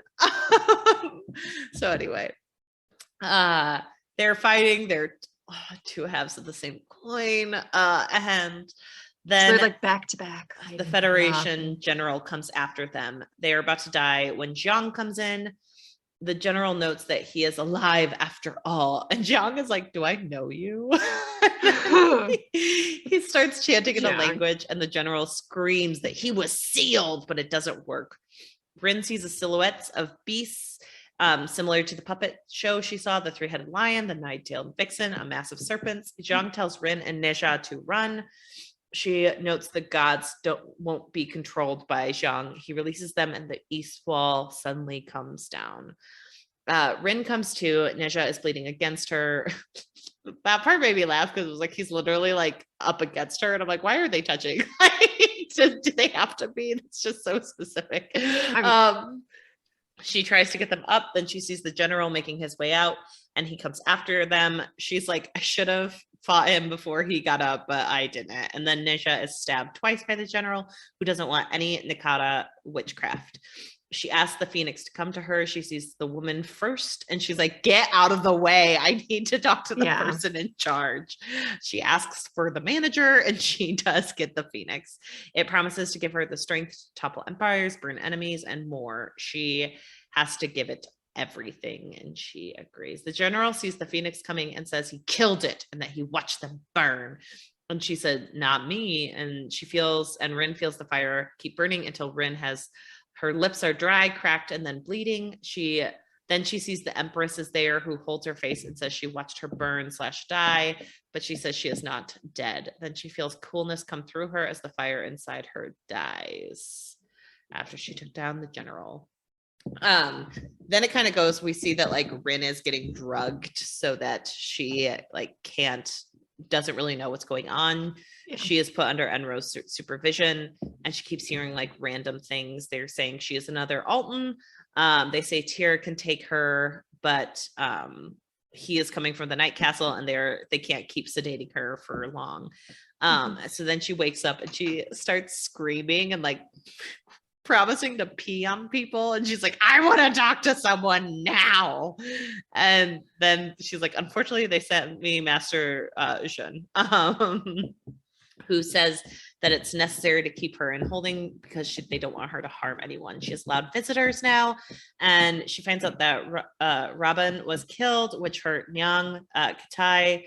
So anyway, they're fighting. They're two halves of the same coin. And then so they're like back to back. The Federation general comes after them. They are about to die when Jiang comes in. The general notes that he is alive after all. And Jiang is like, do I know you? He starts chanting in a language and the general screams that he was sealed, but it doesn't work. Bryn sees the silhouettes of beasts similar to the puppet show she saw, the three-headed lion, the nine-tailed vixen, a massive serpent. Jiang tells Rin and Neja to run. She notes the gods won't be controlled by Jiang. He releases them and the east wall suddenly comes down. Rin comes to. Neja is bleeding against her. That part made me laugh because it was like he's literally like up against her. And I'm like, why are they touching? Do they have to be? It's just so specific. She tries to get them up. Then she sees the general making his way out and he comes after them. She's like, I should have fought him before he got up, but I didn't. And then Neja is stabbed twice by the general, who doesn't want any Nikata witchcraft. She asks the Phoenix to come to her. She sees the woman first and she's like, get out of the way. I need to talk to the person in charge. She asks for the manager and she does get the Phoenix. It promises to give her the strength to topple empires, burn enemies, and more. She has to give it everything and she agrees. The general sees the Phoenix coming and says he killed it and that he watched them burn. And she said, not me. And she feels, and Rin feels the fire keep burning until Rin has, her lips are dry, cracked, and then bleeding. Then she sees the Empress is there who holds her face and says she watched her burn/die, but she says she is not dead. Then she feels coolness come through her as the fire inside her dies after she took down the general. Then it kind of goes, we see that like Rin is getting drugged so that she like doesn't really know what's going on. She is put under Enro's supervision and she keeps hearing like random things. They're saying she is another Alton. They say Tyr can take her, but he is coming from the Night Castle and they can't keep sedating her for long. So then she wakes up and she starts screaming and like promising to pee on people, and she's like, I want to talk to someone now. And then she's like, unfortunately they sent me Master Jun, who says that it's necessary to keep her in holding because they don't want her to harm anyone. She has allowed visitors now, and she finds out that Robin was killed, which hurt Nyang. Katai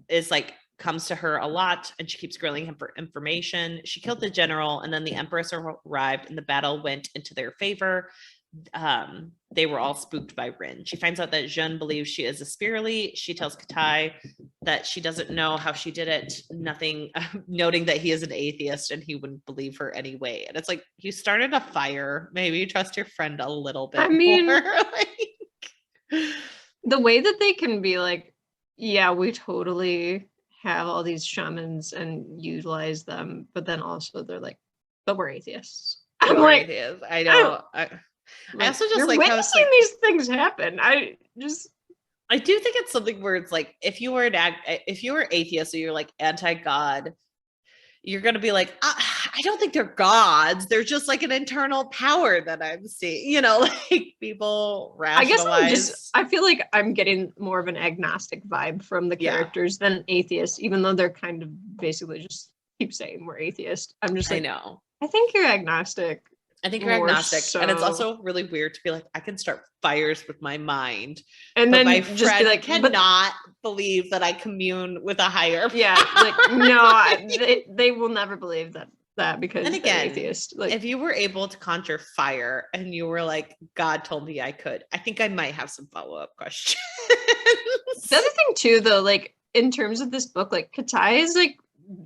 is like comes to her a lot and she keeps grilling him for information. She killed the general and then the Empress arrived and the battle went into their favor. They were all spooked by Rin. She finds out that Jun believes she is a spirally. She tells Katai that she doesn't know how she did it, noting that he is an atheist and he wouldn't believe her anyway. And it's like, you started a fire, maybe trust your friend a little bit more. The way that they can be like, yeah, we totally have all these shamans and utilize them, but then also they're like, but we're atheists. I'm like, atheists. I know. I also just you're like how it's witnessing like, these things happen. I do think it's something where it's like, if you were atheist, or you're like anti-God, you're going to be like, I don't think they're gods. They're just like an internal power that I'm seeing, like people rationalize. I feel like I'm getting more of an agnostic vibe from the characters than atheists, even though they're kind of basically just keep saying we're atheist. I'm just like, I know. I think you're agnostic. I think you're agnostic. And it's also really weird to be like, I can start fires with my mind. And but then my just friend be like, cannot believe that I commune with a higher like, no, they will never believe that because and they're again, atheist. Like, if you were able to conjure fire and you were like, God told me I could, I think I might have some follow-up questions. the other thing too, though, like in terms of this book, like Katai is like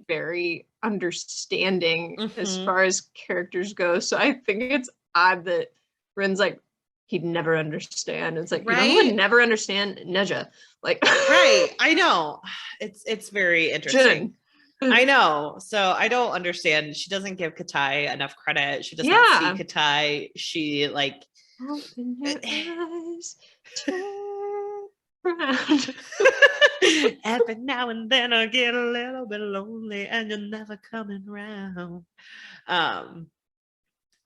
very understanding as far as characters go. So I think it's odd that Rin's like, he'd never understand. It's like, right? You would never understand Neja. Like, right. I know. It's very interesting. I know. So I don't understand. She doesn't give Katai enough credit. She does not see Katai. She like open your eyes, turn around. Every now and then I get a little bit lonely and you're never coming around.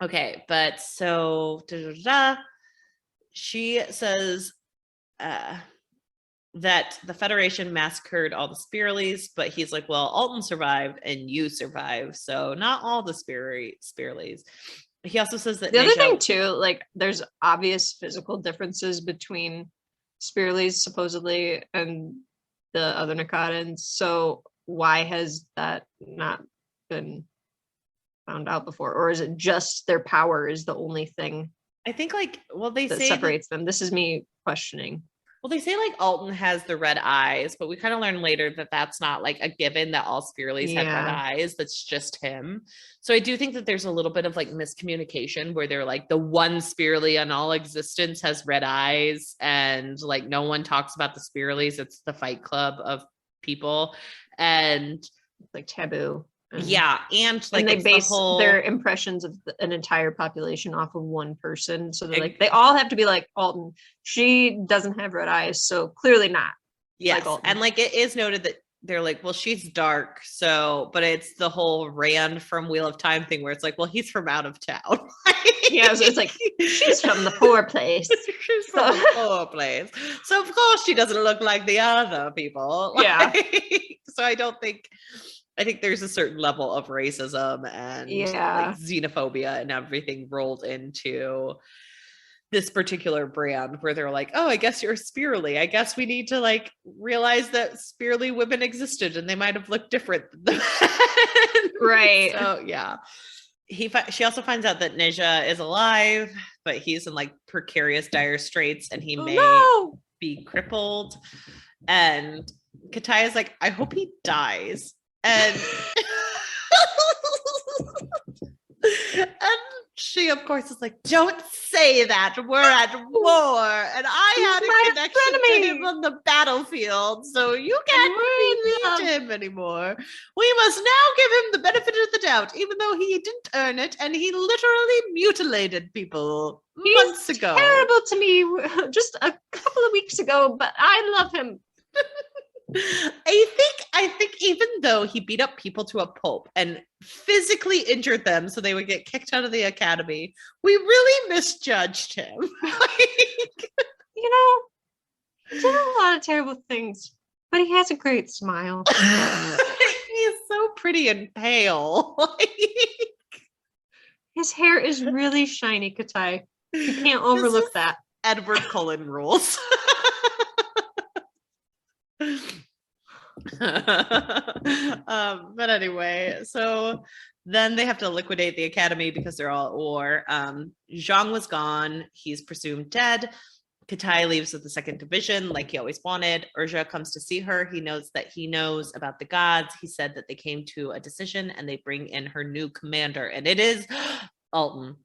Okay, but so she says that the Federation massacred all the Spiralies, but he's like, well, Alton survived and you survived, so not all the Spiralies. He also says that the other thing too, like there's obvious physical differences between Spiralies supposedly and the other Nakatans. So why has that not been found out before? Or is it just their power is the only thing I think like, well, they that say separates them? This is me questioning. Well, they say like Alton has the red eyes, but we kind of learn later that that's not like a given that all Spiralies have red eyes. That's just him. So I do think that there's a little bit of like miscommunication where they're like the one Spiraly in all existence has red eyes and like no one talks about the Spiralies. It's the Fight Club of people. And like taboo. And like they base their impressions of an entire population off of one person. So they're like, they all have to be like Alton. She doesn't have red eyes, so clearly not. Yes, like and like it is noted that they're like, well, she's dark, so but it's the whole Rand from Wheel of Time thing where it's like, well, he's from out of town. So it's like she's from the poor place. She's from the poor place, so of course she doesn't look like the other people. So I think there's a certain level of racism and like xenophobia and everything rolled into this particular brand where they're like, oh, I guess you're a Spiraly. I guess we need to like realize that Spiraly women existed and they might have looked different than right. So yeah. She also finds out that Neja is alive, but he's in like precarious, dire straits and he may be crippled. And Katai is like, I hope he dies. And she of course is like, don't say that, we're at war and I had a connection to him on the battlefield, so you can't meet him anymore. We must now give him the benefit of the doubt, even though he didn't earn it and he literally mutilated people months ago. Terrible to me just a couple of weeks ago, but I love him. I think even though he beat up people to a pulp and physically injured them so they would get kicked out of the academy, we really misjudged him. He did a lot of terrible things, but he has a great smile. He's so pretty and pale. His hair is really shiny, Katai. You can't overlook that. Edward Cullen rules. But anyway, so then they have to liquidate the academy because they're all at war. Zhang was gone. He's presumed dead. Katai leaves with the second division like he always wanted. Urja comes to see her. He knows that he knows about the gods. He said that they came to a decision and they bring in her new commander, and it is Alton.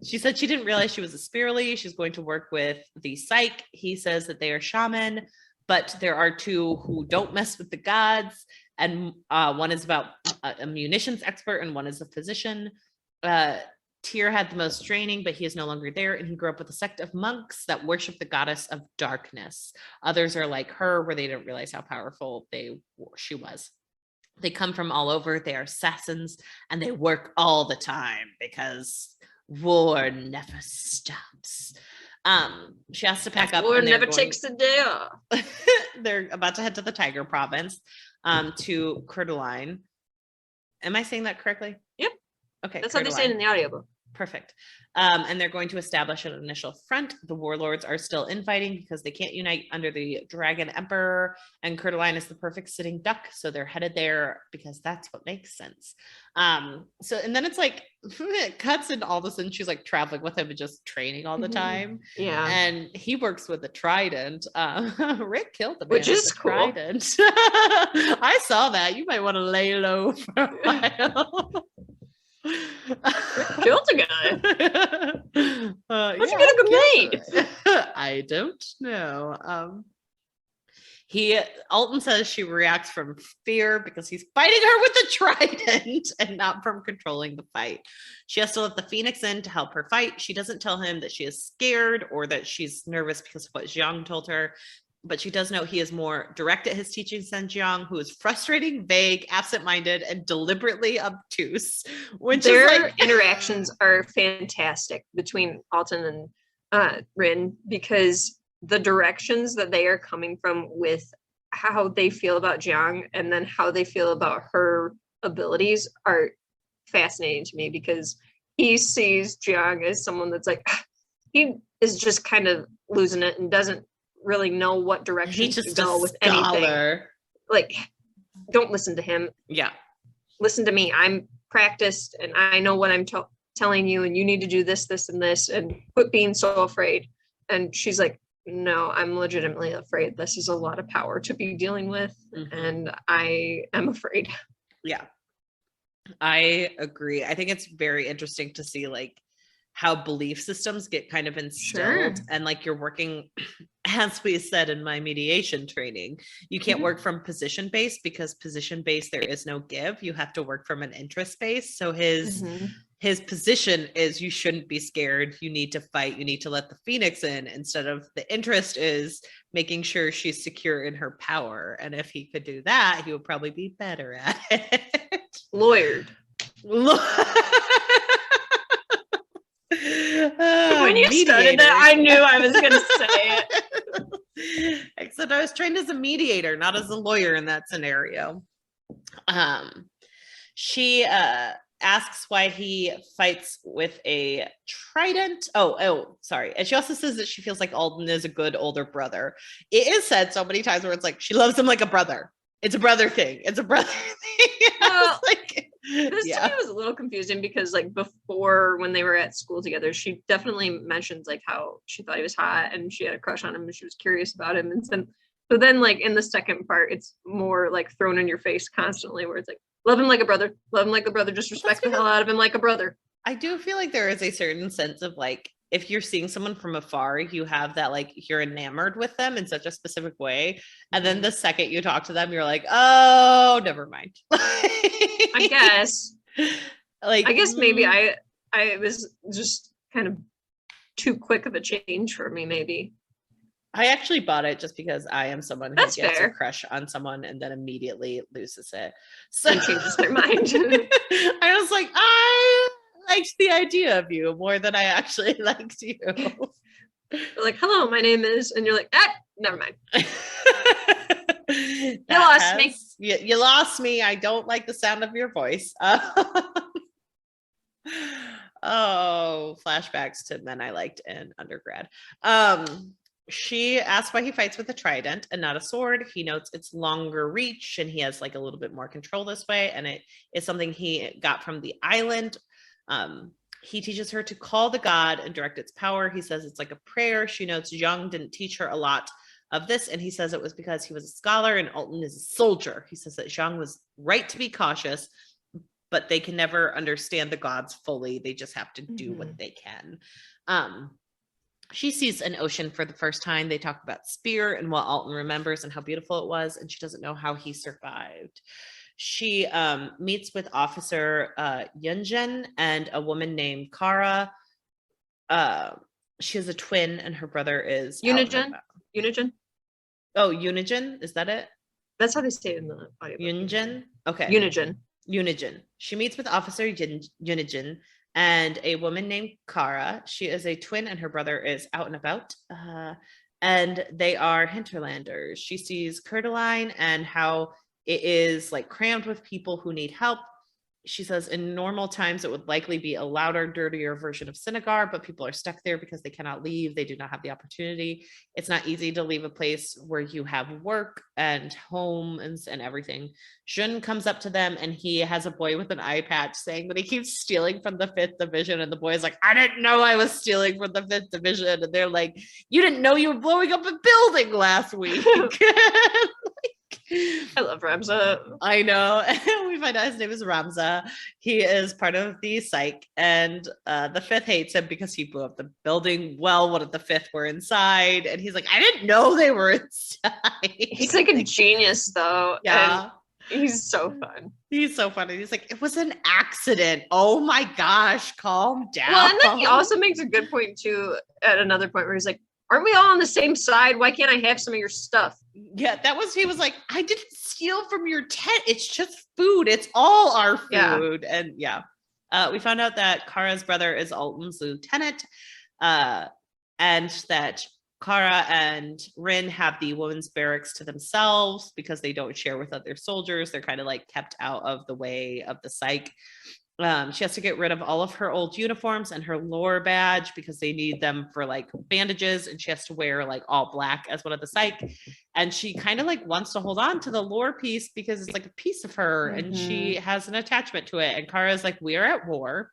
She said she didn't realize she was a Spiraly. She's going to work with the Cike. He says that they are shaman, but there are two who don't mess with the gods. And one is about a munitions expert and one is a physician. Tyr had the most training, but he is no longer there, and he grew up with a sect of monks that worship the goddess of darkness. Others are like her, where they didn't realize how powerful she was. They come from all over. They are assassins, and they work all the time because war never stops. She has to pack up. War never takes a day off. They're about to head to the Tiger province, to Curtaline. Am I saying that correctly? Yep. Okay. That's how they say it in the audiobook. Perfect. And they're going to establish an initial front. The warlords are still infighting because they can't unite under the Dragon Emperor, and Curtaline is the perfect sitting duck, so they're headed there because that's what makes sense. And then it's like it cuts, and all of a sudden she's like traveling with him and just training all the time. Yeah. And he works with a trident. Rick killed the man Which is with a cool. trident. I saw that. You might want to lay low for a while. Killed a guy. How'd you get a grenade? I don't know. Alton says she reacts from fear because he's fighting her with a trident and not from controlling the fight. She has to let the Phoenix in to help her fight. She doesn't tell him that she is scared or that she's nervous because of what Jiang told her. But she does know he is more direct at his teachings than Jiang, who is frustrating, vague, absent-minded, and deliberately obtuse. Which their interactions are fantastic between Alton and Rin, because the directions that they are coming from with how they feel about Jiang and then how they feel about her abilities are fascinating to me, because he sees Jiang as someone that's like, he is just kind of losing it and doesn't really know what direction to go with anything. Like, don't listen to him. Yeah. Listen to me. I'm practiced and I know what I'm telling you, and you need to do this, this, and this, and quit being so afraid. And she's like, no, I'm legitimately afraid. This is a lot of power to be dealing with, and I am afraid. Yeah. I agree. I think it's very interesting to see like how belief systems get kind of instilled, and like you're working, as we said in my mediation training, you can't work from position based, because position based there is no give. You have to work from an interest base. So his position is you shouldn't be scared. You need to fight. You need to let the Phoenix in, instead of the interest is making sure she's secure in her power. And if he could do that, he would probably be better at it. Lawyered. When you started that, I knew I was going to say it. Except I was trained as a mediator, not as a lawyer in that scenario. She asks why he fights with a trident. Sorry. And she also says that she feels like Alden is a good older brother. It is said so many times where it's like she loves him like a brother. It's a brother thing. It's a brother thing. Well, this to me was a little confusing, because like before, when they were at school together, she definitely mentions like how she thought he was hot and she had a crush on him and she was curious about him. And then like in the second part, it's more like thrown in your face constantly, where it's like, love him like a brother, just respect the hell out of him like a brother. I do feel like there is a certain sense of like, if you're seeing someone from afar, you have that like you're enamored with them in such a specific way, and then the second you talk to them, you're like, oh, never mind. I guess maybe I was just kind of too quick of a change for me. Maybe I actually bought it just because I am someone who That's gets fair. a crush on someone and then immediately loses it, so and changes their mind. I was like, I liked the idea of you more than I actually liked you. They're like, hello, my name is, and you're like, never mind. You lost me. You lost me. I don't like the sound of your voice. Oh, flashbacks to men I liked in undergrad. She asks why he fights with a trident and not a sword. He notes its longer reach and he has like a little bit more control this way. And it is something he got from the island. He teaches her to call the god and direct its power. He says it's like a prayer. She notes Young didn't teach her a lot of this, and he says it was because he was a scholar and Alton is a soldier. He says that Zhang was right to be cautious, but they can never understand the gods fully. They just have to do what they can. She sees an ocean for the first time. They talk about Spear and what Alton remembers and how beautiful it was, and she doesn't know how he survived. She meets with Officer Yunjin and a woman named Kara. She has a twin, and her brother is Unijin. Unijin. Oh, Unijin, is that it? That's how they say it in the audiobook. Yunjin. Okay. Unijin. She meets with Officer Unijin and a woman named Kara. She is a twin, and her brother is out and about. And they are hinterlanders. She sees Curtaline and how it is like crammed with people who need help. She says in normal times it would likely be a louder, dirtier version of Sinagar, but people are stuck there because they cannot leave. They do not have the opportunity. It's not easy to leave a place where you have work and home and everything. Jun comes up to them, and he has a boy with an eye patch saying that he keeps stealing from the 5th Division. And the boy is like, I didn't know I was stealing from the 5th Division. And they're like, you didn't know you were blowing up a building last week. I love Ramza. I know. We find out his name is Ramza. He is part of the Cike, and the 5th hates him because he blew up the building. Well, one of the 5th were inside, and he's like, I didn't know they were inside. He's like a genius, though. Yeah. He's so fun. He's so funny. He's like, it was an accident. Oh my gosh, calm down. Well, and then he also makes a good point, too, at another point where he's like, aren't we all on the same side? Why can't I have some of your stuff? Yeah, he was like, I didn't steal from your tent. It's just food. It's all our food. Yeah. And we found out that Kara's brother is Alton's lieutenant, and that Kara and Rin have the women's barracks to themselves because they don't share with other soldiers. They're kind of like kept out of the way of the Cike. She has to get rid of all of her old uniforms and her lore badge because they need them for like bandages, and she has to wear like all black as one of the Cike. And she kind of like wants to hold on to the lore piece because it's like a piece of her, and she has an attachment to it. And Kara's like, we are at war.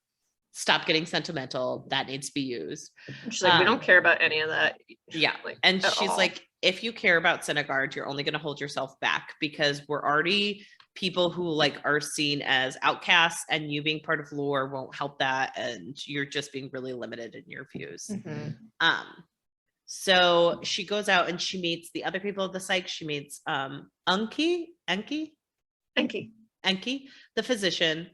Stop getting sentimental. That needs to be used. She's like, we don't care about any of that. Yeah. Like, and she's like, if you care about Sinagar, you're only going to hold yourself back because we're already people who like are seen as outcasts, and you being part of lore won't help that, and you're just being really limited in your views. So she goes out and she meets the other people of the Cike. She meets Enki, the physician.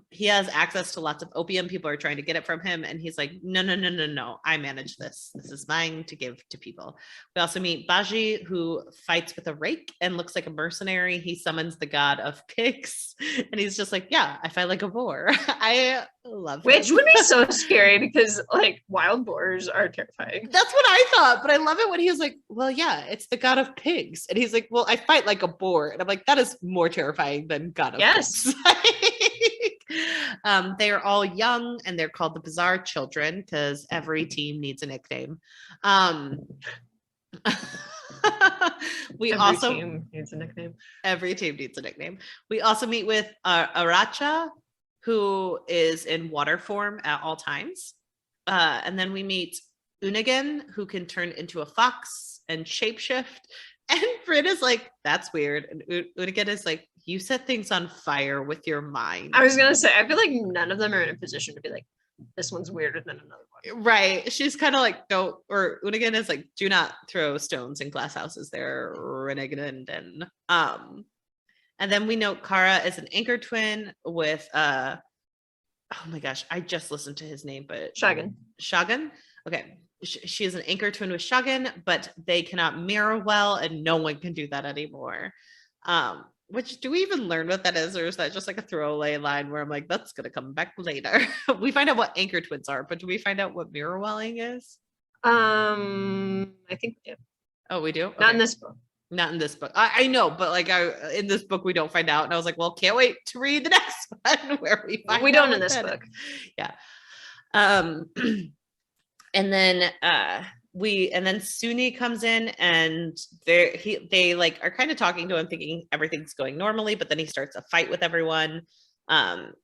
He has access to lots of opium. People are trying to get it from him, and he's like, no, I manage this is mine to give to people. We also meet Baji, who fights with a rake and looks like a mercenary. He summons the god of pigs, and he's just like, yeah, I fight like a boar. I love him. Which would be so scary because like wild boars are terrifying. That's what I thought, but I love it when he was like, well, yeah, it's the god of pigs, and he's like, well, I fight like a boar, and I'm like, that is more terrifying than god of pigs. They are all young, and they're called the Bizarre Children because every team needs a nickname. Every team needs a nickname. We also meet with Aracha, who is in water form at all times. And then we meet Unigen, who can turn into a fox and shapeshift. And Frid is like, that's weird. And Unigen is like, you set things on fire with your mind. I was gonna say, I feel like none of them are in a position to be like, this one's weirder than another one. Right. She's kind of like, don't, or Unigen is like, do not throw stones in glass houses. They're renegade. And then we know Kara is an anchor twin with oh my gosh, I just listened to his name, but Shagan. Okay. She is an anchor twin with Shagan, but they cannot mirror well, and no one can do that anymore. Which, do we even learn what that is, or is that just like a throwaway line where I'm like, that's gonna come back later? We find out what anchor twins are, but do we find out what mirror welling is? I think we do. Oh, we do? Okay. Not in this book. I know, but like in this book we don't find out, and I was like, well, can't wait to read the next one where we find out. We don't in this book. Yeah. And then Suni comes in, and they like are kind of talking to him, thinking everything's going normally, but then he starts a fight with everyone.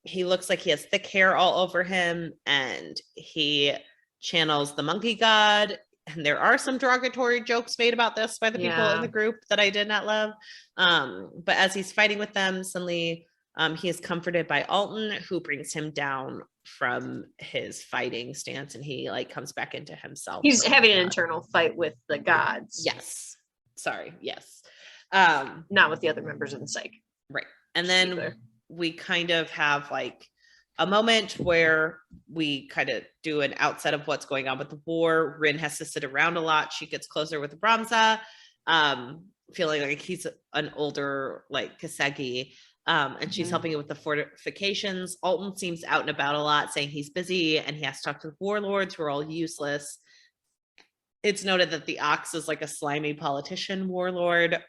He looks like he has thick hair all over him, and he channels the monkey god. And there are some derogatory jokes made about this by the people in the group that I did not love. But as he's fighting with them, suddenly he is comforted by Alton, who brings him down from his fighting stance, and he like comes back into himself. He's having an internal fight with the gods. Yes. Sorry. Yes. Not with the other members of the Cike. Right. And then we kind of have like a moment where we kind of do an outset of what's going on with the war. Rin has to sit around a lot. She gets closer with Ramza, feeling like he's an older like Kasegi. And she's helping with the fortifications. Alton seems out and about a lot, saying he's busy and he has to talk to the warlords who are all useless. It's noted that the ox is like a slimy politician warlord.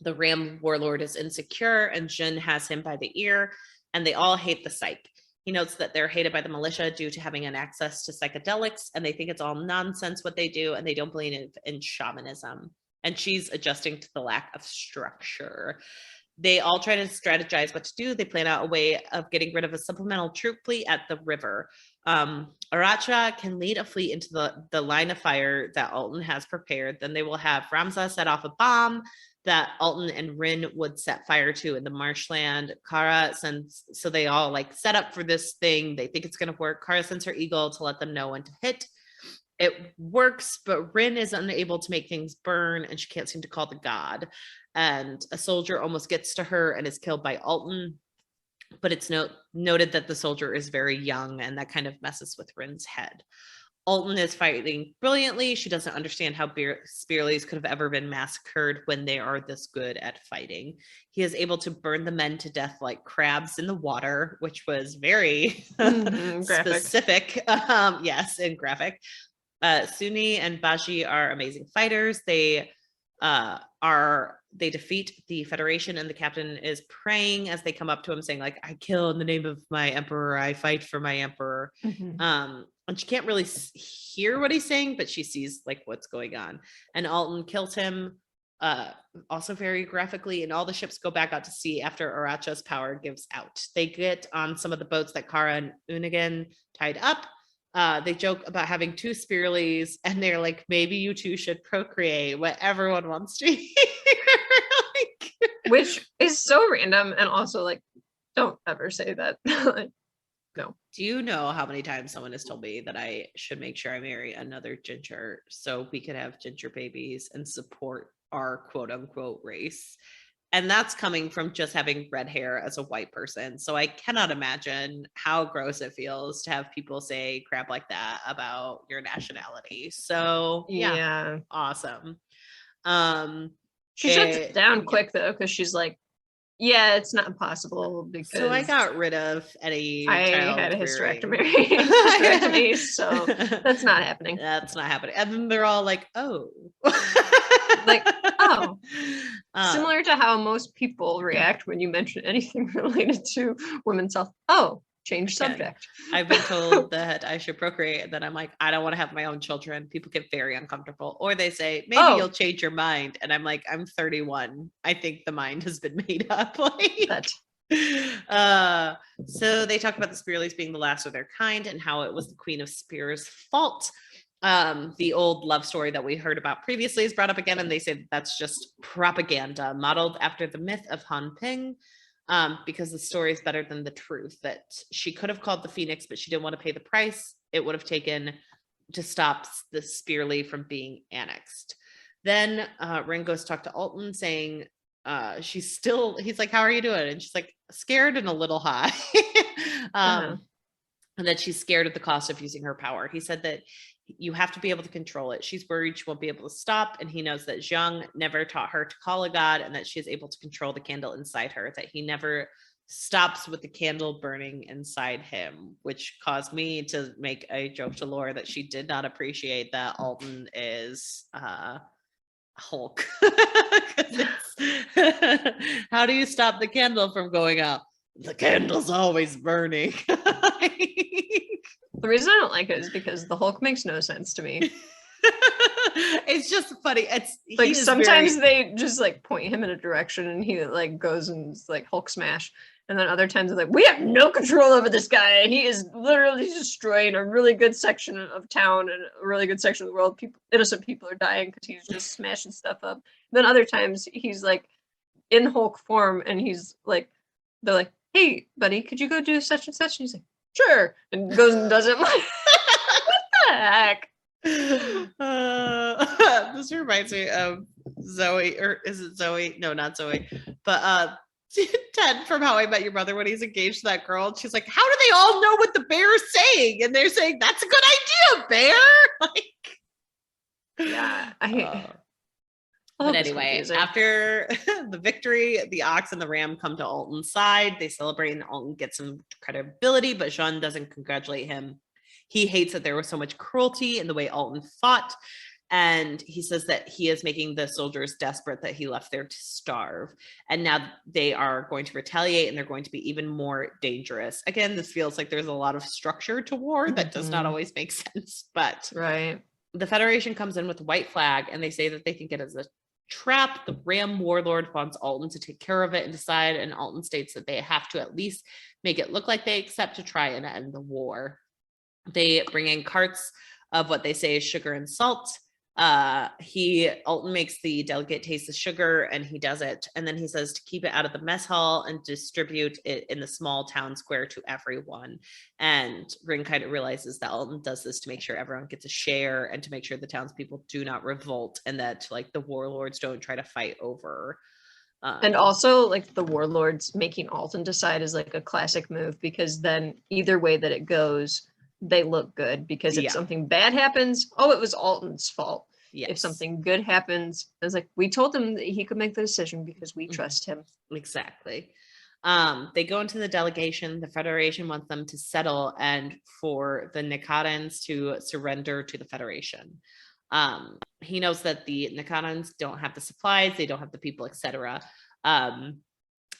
The ram warlord is insecure, and Jin has him by the ear, and they all hate the Cike. He notes that they're hated by the militia due to having an access to psychedelics, and they think it's all nonsense what they do, and they don't believe in shamanism. And she's adjusting to the lack of structure. They all try to strategize what to do. They plan out a way of getting rid of a supplemental troop fleet at the river. Aracha can lead a fleet into the line of fire that Alton has prepared. Then they will have Ramza set off a bomb that Alton and Rin would set fire to in the marshland. Kara sends, so they all like set up for this thing. They think it's going to work. Kara sends her eagle to let them know when to hit. It works, but Rin is unable to make things burn, and she can't seem to call the god. And a soldier almost gets to her and is killed by Alton. But it's noted that the soldier is very young, and that kind of messes with Rin's head. Alton is fighting brilliantly. She doesn't understand how Spearleys could have ever been massacred when they are this good at fighting. He is able to burn the men to death like crabs in the water, which was very specific. Yes, and graphic. Suni and Baji are amazing fighters. They defeat the Federation, and the captain is praying as they come up to him saying like, I kill in the name of my emperor, I fight for my emperor. And she can't really hear what he's saying, but she sees like what's going on. And Alton kills him, also very graphically, and all the ships go back out to sea after Aracha's power gives out. They get on some of the boats that Kara and Unigan tied up. They joke about having two Spearleys, and they're like, maybe you two should procreate, what everyone wants to hear. Like, which is so random, and also like, don't ever say that. Like, no. Do you know how many times someone has told me that I should make sure I marry another ginger so we could have ginger babies and support our quote unquote race? And that's coming from just having red hair as a white person. So I cannot imagine how gross it feels to have people say crap like that about your nationality. So yeah. Awesome. She shuts it down quick though, because she's like, yeah, it's not possible because so I got rid of any I had a hysterectomy, so that's not happening. That's not happening. And then they're all like, oh. Like, oh. Similar to how most people react when you mention anything related to women's health. Oh, change subject. I've been told that I should procreate, and then I'm like, I don't want to have my own children. People get very uncomfortable. Or they say, maybe you'll change your mind. And I'm like, I'm 31. I think the mind has been made up. Like, so they talk about the Spearleys being the last of their kind and how it was the Queen of Spears' fault. The old love story that we heard about previously is brought up again, and they say that's just propaganda modeled after the myth of Han Ping. Because the story is better than the truth, that she could have called the Phoenix, but she didn't want to pay the price it would have taken to stop the Spearley from being annexed. Then Rin goes to talk to Alton, saying he's like, how are you doing? And she's like, scared and a little high. And that she's scared of the cost of using her power. He said that you have to be able to control it. She's worried she won't be able to stop. And he knows that Zhang never taught her to call a god, and that she is able to control the candle inside her, that he never stops with the candle burning inside him, which caused me to make a joke to Laura that she did not appreciate that Alton is Hulk. How do you stop the candle from going out? The candle's always burning. The reason I don't like it is because the Hulk makes no sense to me. It's just funny. It's like sometimes they just like point him in a direction and he like goes and like Hulk smash. And then other times they're like, we have no control over this guy. And he is literally destroying a really good section of town and a really good section of the world. Innocent people are dying because he's just smashing stuff up. And then other times he's like in Hulk form and he's like, they're like, hey buddy, could you go do such and such? And he's like, sure, and goes and does it. Like, what the heck? This reminds me of Zoe, or is it Zoe? No, not Zoe, but Ted from How I Met Your Mother when he's engaged to that girl. She's like, how do they all know what the bear's saying? And they're saying, that's a good idea, bear. Like, yeah. But anyway, after the victory, the ox and the ram come to Alton's side. They celebrate and Alton gets some credibility, but Jean doesn't congratulate him. He hates that there was so much cruelty in the way Alton fought. And he says that he is making the soldiers desperate that he left there to starve. And now they are going to retaliate and they're going to be even more dangerous. Again, this feels like there's a lot of structure to war that does not always make sense. But the Federation comes in with a white flag and they say that they think it is a trap. The Ram warlord wants Alton to take care of it and decide. And Alton states that they have to at least make it look like they accept to try and end the war. They bring in carts of what they say is sugar and salt. Alton makes the delegate taste the sugar and he does it. And then he says to keep it out of the mess hall and distribute it in the small town square to everyone. And Rin kind of realizes that Alton does this to make sure everyone gets a share and to make sure the townspeople do not revolt and that like the warlords don't try to fight over. And also like the warlords making Alton decide is like a classic move because then either way that it goes, they look good because if something bad happens, it was Alton's fault. Yes. If something good happens, it's like, we told him that he could make the decision because we trust him. Exactly. They go into the delegation. The Federation wants them to settle and for the Nikodans to surrender to the Federation. He knows that the Nikodans don't have the supplies, they don't have the people, etc. And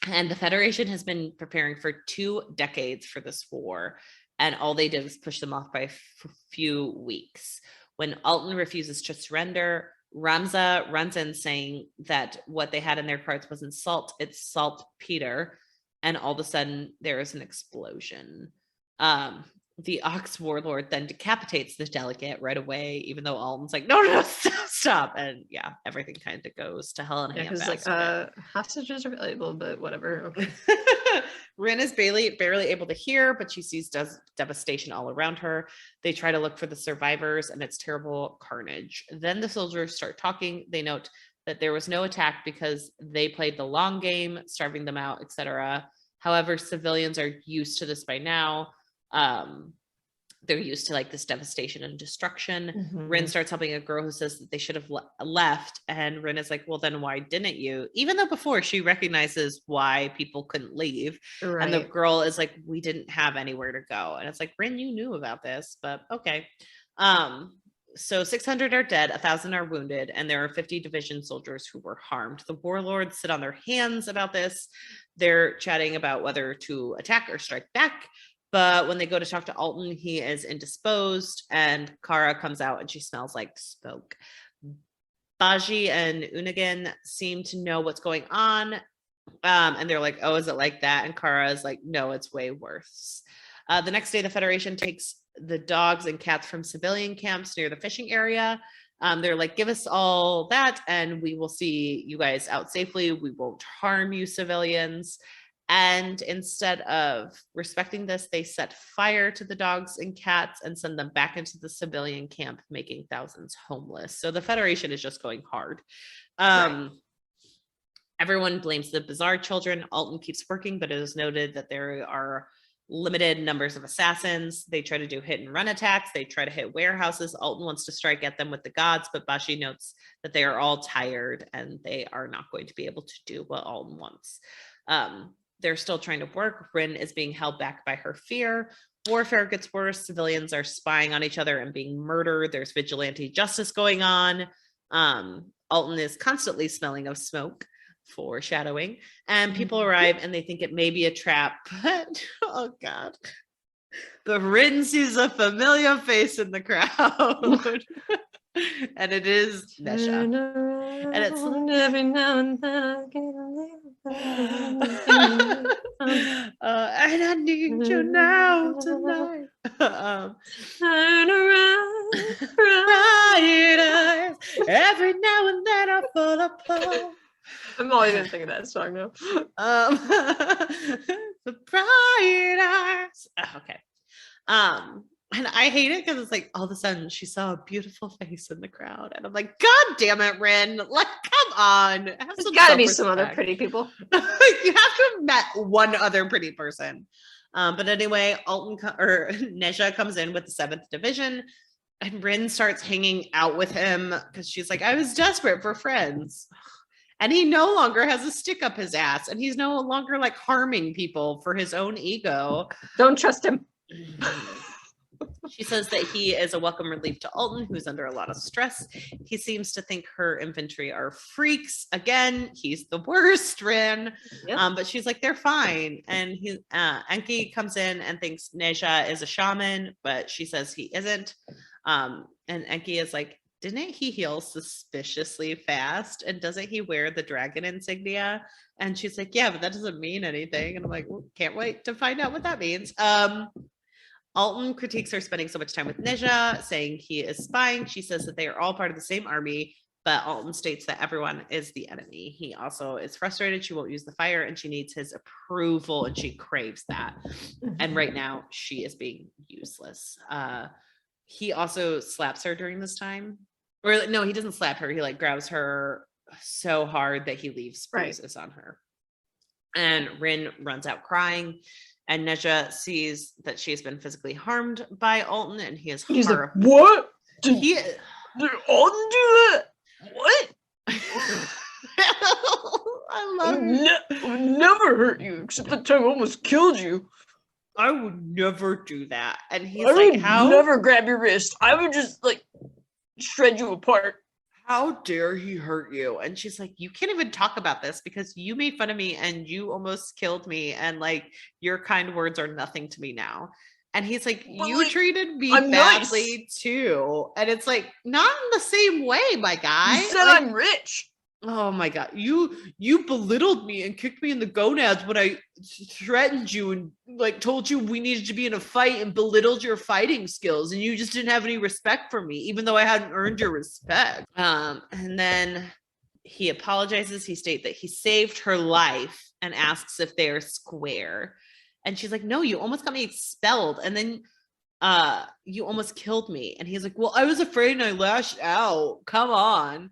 the Federation has been preparing for 2 decades for this war. And all they did was push them off by a few weeks. When Alton refuses to surrender, Ramza runs in saying that what they had in their carts wasn't salt, it's saltpeter. And all of a sudden, there is an explosion. The Ox warlord then decapitates the delegate right away, even though Alton's like, no, stop. And yeah, everything kind of goes to hell in a handbasket. Because hostages are valuable, but whatever. Okay. Rin is barely able to hear, but she sees devastation all around her. They try to look for the survivors, and it's terrible carnage. Then the soldiers start talking. They note that there was no attack because they played the long game, starving them out, etc. However, civilians are used to this by now. They're used to like this devastation and destruction. Rin starts helping a girl who says that they should have left. And Rin is like, well, then why didn't you? Even though before she recognizes why people couldn't leave. Right. And the girl is like, we didn't have anywhere to go. And it's like, Rin, you knew about this, but okay. So 600 are dead, 1,000 are wounded, and there are 50 division soldiers who were harmed. The warlords sit on their hands about this. They're chatting about whether to attack or strike back. But when they go to talk to Alton, he is indisposed, and Kara comes out and she smells like smoke. Baji and Unagin seem to know what's going on. And they're like, oh, is it like that? And Kara is like, no, it's way worse. The next day, the Federation takes the dogs and cats from civilian camps near the fishing area. They're like, give us all that and we will see you guys out safely. We won't harm you civilians. And instead of respecting this, they set fire to the dogs and cats and send them back into the civilian camp, making thousands homeless. So the Federation is just going hard. Right. Everyone blames the bizarre children. Alton keeps working, but it is noted that there are limited numbers of assassins. They try to do hit and run attacks. They try to hit warehouses. Alton wants to strike at them with the gods, but Bashi notes that they are all tired and they are not going to be able to do what Alton wants. They're still trying to work. Rin is being held back by her fear. Warfare gets worse. Civilians are spying on each other and being murdered. There's vigilante justice going on. Alton is constantly smelling of smoke, foreshadowing, and people arrive and they think it may be a trap, but oh god, but Rin sees a familiar face in the crowd. And it is Nesha, and it's every now and then and I need you now tonight. Turn around, bright eyes. Every now and then I fall apart. I'm always gonna think of that song now. The bright eyes. Okay. And I hate it because it's like all of a sudden she saw a beautiful face in the crowd, and I'm like, God damn it, Rin! Like, come on. There's got to be some other pretty people. You have to have met one other pretty person. But anyway, Neja comes in with the 7th Division, and Rin starts hanging out with him because she's like, I was desperate for friends. And he no longer has a stick up his ass, and he's no longer like harming people for his own ego. Don't trust him. She says that he is a welcome relief to Alton, who's under a lot of stress. He seems to think her infantry are freaks. Again, he's the worst, Rin. Yep. But she's like, they're fine. And Enki comes in and thinks Neja is a shaman, but she says he isn't. And Enki is like, didn't he heal suspiciously fast? And doesn't he wear the dragon insignia? And she's like, yeah, but that doesn't mean anything. And I'm like, well, can't wait to find out what that means. Alton critiques her spending so much time with Neja, saying he is spying. She says that they are all part of the same army, but Alton states that everyone is the enemy. He also is frustrated she won't use the fire, and she needs his approval, and she craves that. And right now, she is being useless. He also slaps her during this time. Or no, he doesn't slap her. He like grabs her so hard that he leaves bruises on her. And Rin runs out crying. And Neja sees that she has been physically harmed by Alton, and he's horrified. Like, what? Did Alton do that? What? I love you. I would never hurt you, except the time I almost killed you. I would never do that. And he's like, how? Never grab your wrist. I would just like shred you apart. How dare he hurt you? And she's like, you can't even talk about this because you made fun of me and you almost killed me. And like, your kind words are nothing to me now. And he's like, you like, treated me badly too. And it's like, not in the same way, my guy. You said like, I'm rich. Oh my God. You belittled me and kicked me in the gonads when I threatened you and like told you we needed to be in a fight and belittled your fighting skills. And you just didn't have any respect for me, even though I hadn't earned your respect. And then he apologizes. He states that he saved her life and asks if they're square. And she's like, no, you almost got me expelled. And then you almost killed me. And he's like, well, I was afraid and I lashed out. Come on.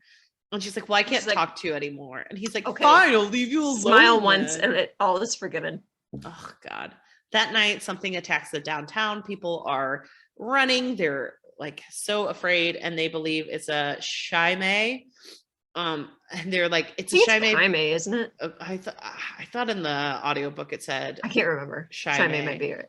And she's like, well, I can't talk to you anymore. And he's like, okay, fine, I'll leave you alone. Smile once and all is forgiven. Oh, God. That night, something attacks the downtown. People are running. They're like so afraid. And they believe it's a Shime. And they're like, it's a Shime. Shime, isn't it? I thought in the audiobook it said. I can't remember. Shime might be right.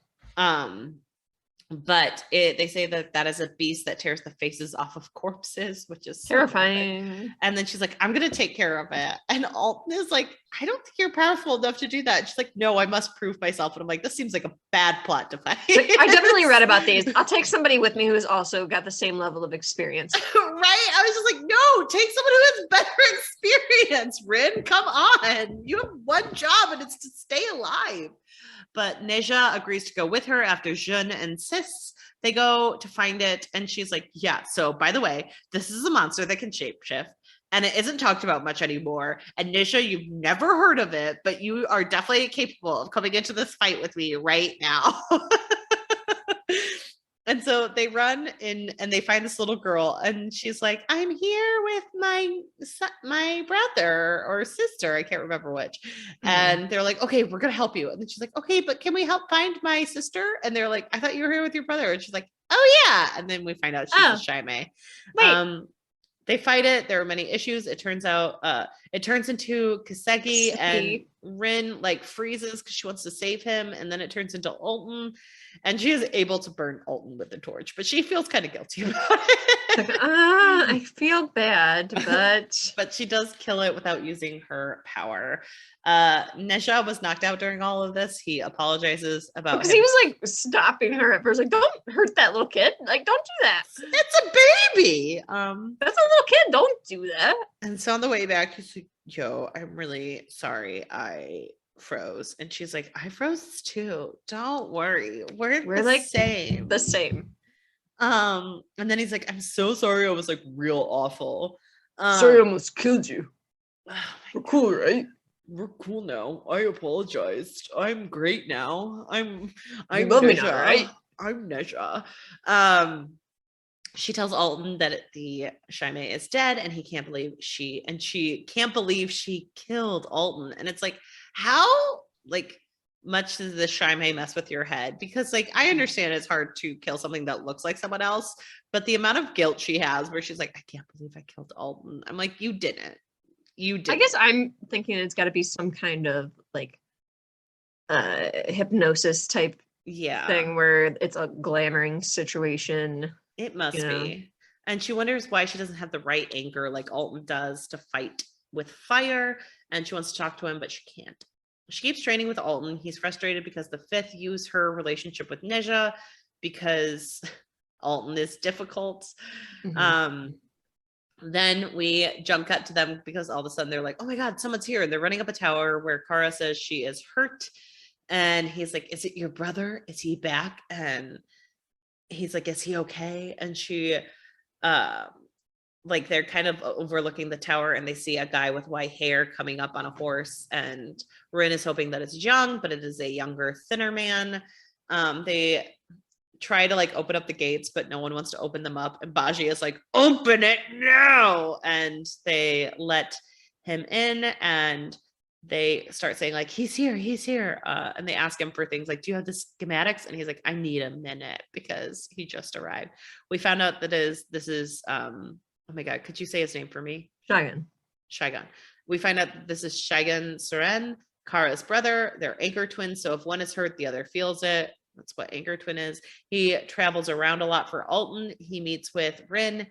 But they say that is a beast that tears the faces off of corpses, which is terrifying. And then she's like, I'm going to take care of it. And Alton is like, I don't think you're powerful enough to do that. And she's like, no, I must prove myself. And I'm like, this seems like a bad plot device. Like, I definitely read about these. I'll take somebody with me who's also got the same level of experience. Right? I was just like, no, take someone who has better experience, Rin. Come on. You have one job and it's to stay alive. But Neja agrees to go with her after Jun and Sis. They go to find it. And she's like, yeah, so by the way, this is a monster that can shapeshift. And it isn't talked about much anymore. And Neja, you've never heard of it, but you are definitely capable of coming into this fight with me right now. And so they run in and they find this little girl and she's like, I'm here with my brother or sister. I can't remember which. Mm-hmm. And they're like, okay, we're going to help you. And then she's like, okay, but can we help find my sister? And they're like, I thought you were here with your brother. And she's like, oh yeah. And then we find out she's a Shime. They fight it. There are many issues. It turns out it turns into Kiseki and Rin like freezes because she wants to save him. And then it turns into Alton. And she is able to burn Alton with the torch, but she feels kind of guilty about it. Like, I feel bad, but she does kill it without using her power. Neja was knocked out during all of this. He apologizes about because he was like stopping her at first, like, don't hurt that little kid. Like, don't do that. It's a baby. That's a little kid. Don't do that. And so on the way back, he's like, yo, I'm really sorry. I froze. And she's like, I froze too. Don't worry. We're the like same. The same. And then he's like, I'm so sorry. I was like real awful. Sorry, I almost killed you. We're cool, right? We're cool now. I apologized. I'm great now. I'm you love me now, right? I'm Neja. she tells Alton that the Shaime is dead, and she can't believe she killed Alton. And it's like, how like much does the Shaime mess with your head? Because like, I understand it's hard to kill something that looks like someone else, but the amount of guilt she has where she's like, I can't believe I killed Alton. I'm like, you didn't. I guess I'm thinking it's got to be some kind of like hypnosis type thing where it's a glamoring situation. It must be. And she wonders why she doesn't have the right anger like Alton does to fight with fire. And she wants to talk to him, but she can't. She keeps training with Alton. He's frustrated because the fifth use her relationship with Neja because Alton is difficult. Then we jump cut to them because all of a sudden they're like, oh my God, someone's here. And they're running up a tower where Kara says she is hurt. And he's like, is it your brother? Is he back? And he's like, is he okay? And she, like, they're kind of overlooking the tower and they see a guy with white hair coming up on a horse. And Rin is hoping that it's young, but it is a younger, thinner man. They try to like open up the gates, but no one wants to open them up. And Baji is like, open it now. And they let him in and they start saying like, he's here. And they ask him for things like, do you have the schematics? And he's like, I need a minute because he just arrived. We found out that this is, oh my God, could you say his name for me? Shaigan. We find out that this is Shaigan Suren, Kara's brother. They're anchor twins. So if one is hurt, the other feels it. That's what anchor twin is. He travels around a lot for Alton. He meets with Rin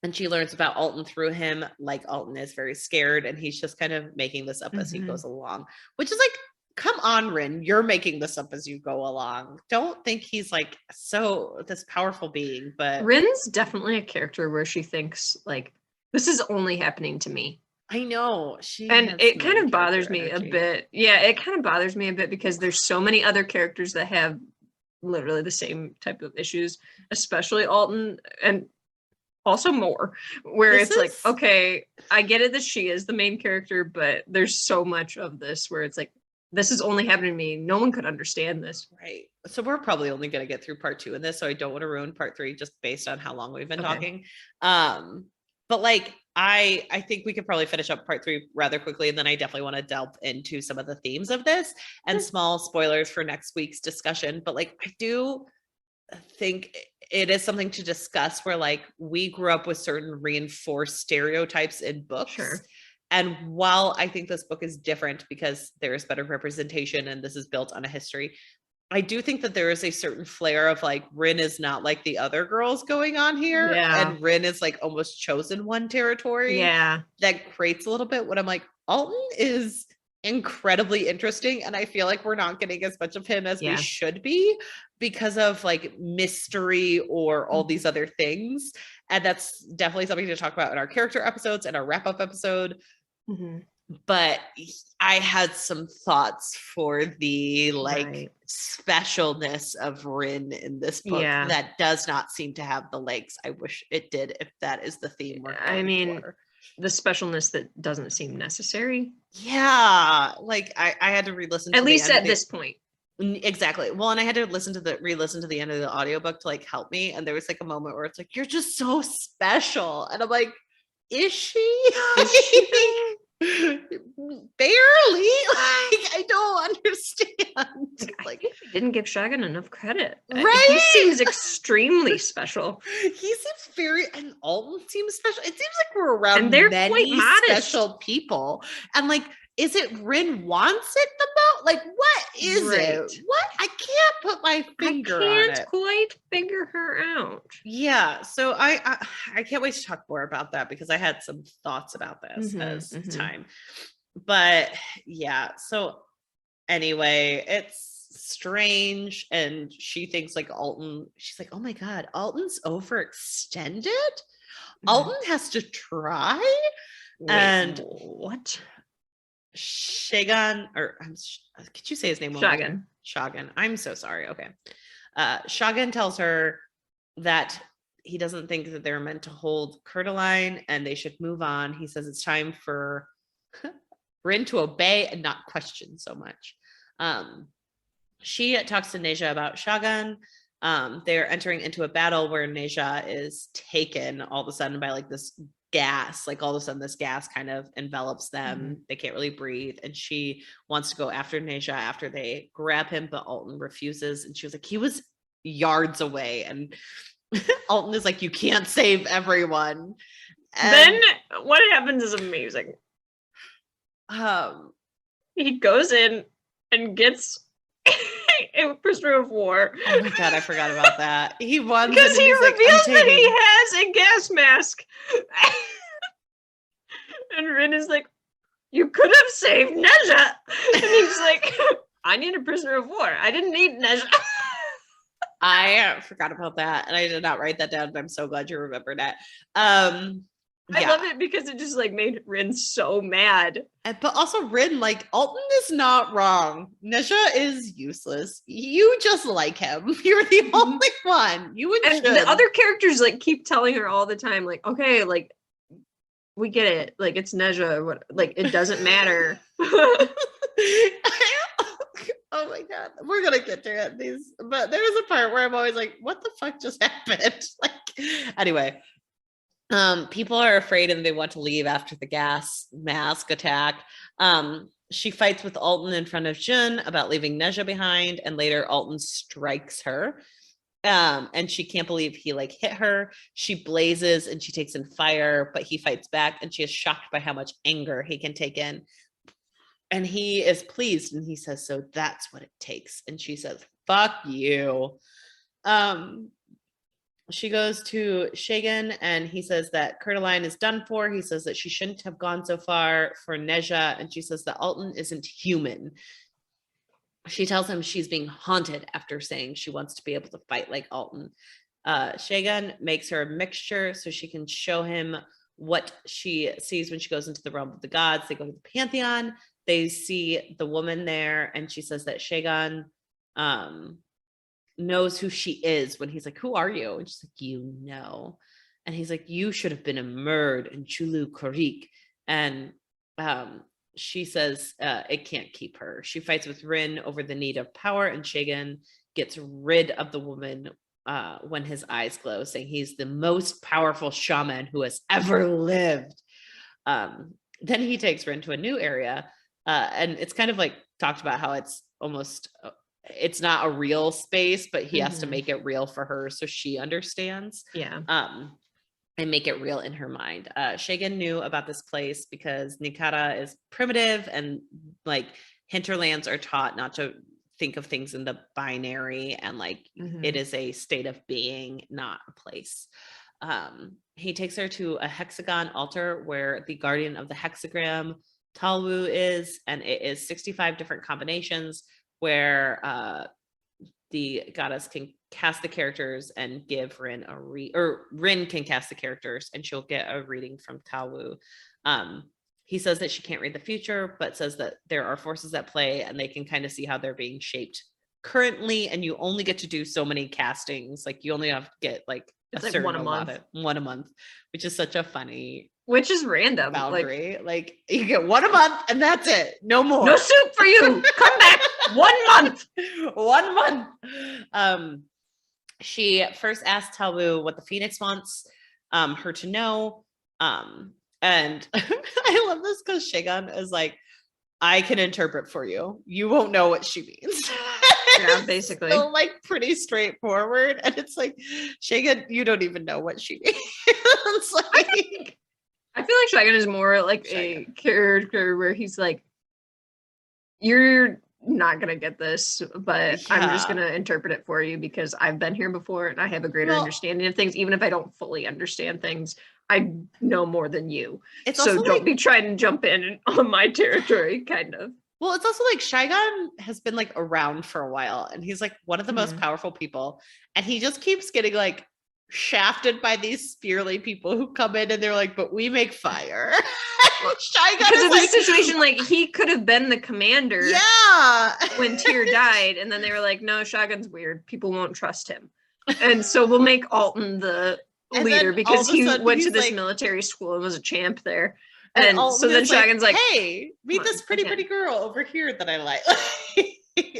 and she learns about Alton through him. Like Alton is very scared and he's just kind of making this up as he goes along, which is like, come on, Rin, you're making this up as you go along. Don't think he's like this powerful being, but Rin's definitely a character where she thinks like, this is only happening to me. I know. And it kind of bothers me a bit. Yeah, it kind of bothers me a bit because there's so many other characters that have literally the same type of issues, especially Alton and also more, where it's like, okay, I get it that she is the main character, but there's so much of this where it's like, this is only happening to me. No one could understand this. Right. So we're probably only going to get through part 2 in this, so I don't want to ruin part 3 just based on how long we've been talking. But like, I think we could probably finish up part 3 rather quickly. And then I definitely want to delve into some of the themes of this and small spoilers for next week's discussion. But like, I do think it is something to discuss where like we grew up with certain reinforced stereotypes in books. And while I think this book is different because there's better representation and this is built on a history, I do think that there is a certain flair of like Rin is not like the other girls going on here. And Rin is like almost chosen one territory. That creates a little bit what I'm like, Alton is incredibly interesting. And I feel like we're not getting as much of him as we should be because of like mystery or all these other things. And that's definitely something to talk about in our character episodes and our wrap-up episode. But I had some thoughts for the like specialness of Rin in this book that does not seem to have the legs I wish it did, if that is the theme we're going for. The specialness that doesn't seem necessary. Like I had to re-listen to at least at this point. Exactly. Well, and I had to re-listen to the end of the audiobook to like help me. And there was like a moment where it's like, you're just so special. And I'm like, is she? Barely. Like, I don't understand. Like, I think we didn't give Shagan enough credit. Right? He seems extremely special. He seems and Alton seems special. It seems like we're around and they're many quite modest. Special people. And like, is it Rin wants it the most? Like, what is it? What? I can't put my finger on it. I can't quite figure her out. Yeah. So I can't wait to talk more about that because I had some thoughts about this as time. But yeah. So anyway, it's strange. And she thinks like Alton, she's like, oh my God, Alton's overextended. Alton has to try. Wait, and what? Shagan, or could you say his name? Shagan. I'm so sorry. Okay. Shagan tells her that he doesn't think that they're meant to hold Curtaline and they should move on. He says it's time for Rin to obey and not question so much. She talks to Neja about Shagan. They're entering into a battle where Neja is taken all of a sudden by like this gas. Like all of a sudden this gas kind of envelops them. They can't really breathe. And she wants to go after Neja after they grab him, but Alton refuses. And she was like, he was yards away. And Alton is like, you can't save everyone. And then what happens is amazing. He goes in and gets a prisoner of war. Oh my god, I forgot about that. He won because he reveals that he has a gas mask. And Rin is like, you could have saved Neja. And he's like, I need a prisoner of war. I didn't need Neja. I forgot about that, and I did not write that down, but I'm so glad you remembered that. I love it because it just like made Rin so mad. But also Rin, like, Alton is not wrong. Neja is useless. You just like him. You're the only one. You and the other characters like keep telling her all the time, like, okay, like we get it. Like it's Neja. What? Like it doesn't matter. Oh my god, we're gonna get to it. But there's a part where I'm always like, what the fuck just happened? Like, anyway. People are afraid and they want to leave after the gas mask attack. She fights with Alton in front of Jun about leaving Neja behind, and later Alton strikes her. And she can't believe he like hit her. She blazes and she takes in fire, but he fights back, and she is shocked by how much anger he can take in. And he is pleased, and he says, so that's what it takes. And she says, fuck you. She goes to Shagan, and he says that Curtaline is done for. He says that she shouldn't have gone so far for Neja, and she says that Alton isn't human. She tells him she's being haunted after saying she wants to be able to fight like Alton. Shagan makes her a mixture so she can show him what she sees when she goes into the realm of the gods. They go to the Pantheon. They see the woman there, and she says that Shagan knows who she is when he's like, who are you? And she's like, you know. And he's like, you should have been a Murd in Chulu Korik. And she says it can't keep her. She fights with Rin over the need of power, and Shagan gets rid of the woman when his eyes glow, saying he's the most powerful shaman who has ever lived. Then he takes Rin to a new area, and it's kind of like talked about how it's almost it's not a real space, but he has to make it real for her so she understands. And make it real in her mind. Shagan knew about this place because Nikata is primitive, and like hinterlands are taught not to think of things in the binary, and like it is a state of being, not a place. He takes her to a hexagon altar where the guardian of the hexagram, Talwu, is, and it is 65 different combinations where the goddess can cast the characters and give Rin Rin can cast the characters and she'll get a reading from Talwu. He says that she can't read the future, but says that there are forces at play and they can kind of see how they're being shaped currently, and you only get to do so many castings. Like you only have to get like it's like one a month, which is such a funny, which is random boundary. Like you get one a month and that's it, no more. No soup for you. Come back 1 month. 1 month. She first asked Talwu what the Phoenix wants her to know. And I love this because Shagan is like, I can interpret for you. You won't know what she means. Yeah, basically. So like pretty straightforward. And it's like, Shagan, you don't even know what she means. It's like, I feel like Shagan is more like a character where he's like, you're not gonna get this, but I'm just gonna interpret it for you because I've been here before and I have a greater understanding of things. Even if I don't fully understand things, I know more than you. So don't be trying to jump in on my territory, kind of. Well, it's also like Shagan has been like around for a while, and he's like one of the most powerful people, and he just keeps getting like shafted by these spearly people who come in and they're like, but we make fire. Because of the situation, like he could have been the commander when Tyr died, and then they were like, no, Shagan's weird, people won't trust him, and so we'll make Alton the leader because he went to this military school and was a champ there. And so then Shagan's like, hey, meet this pretty girl over here that I like.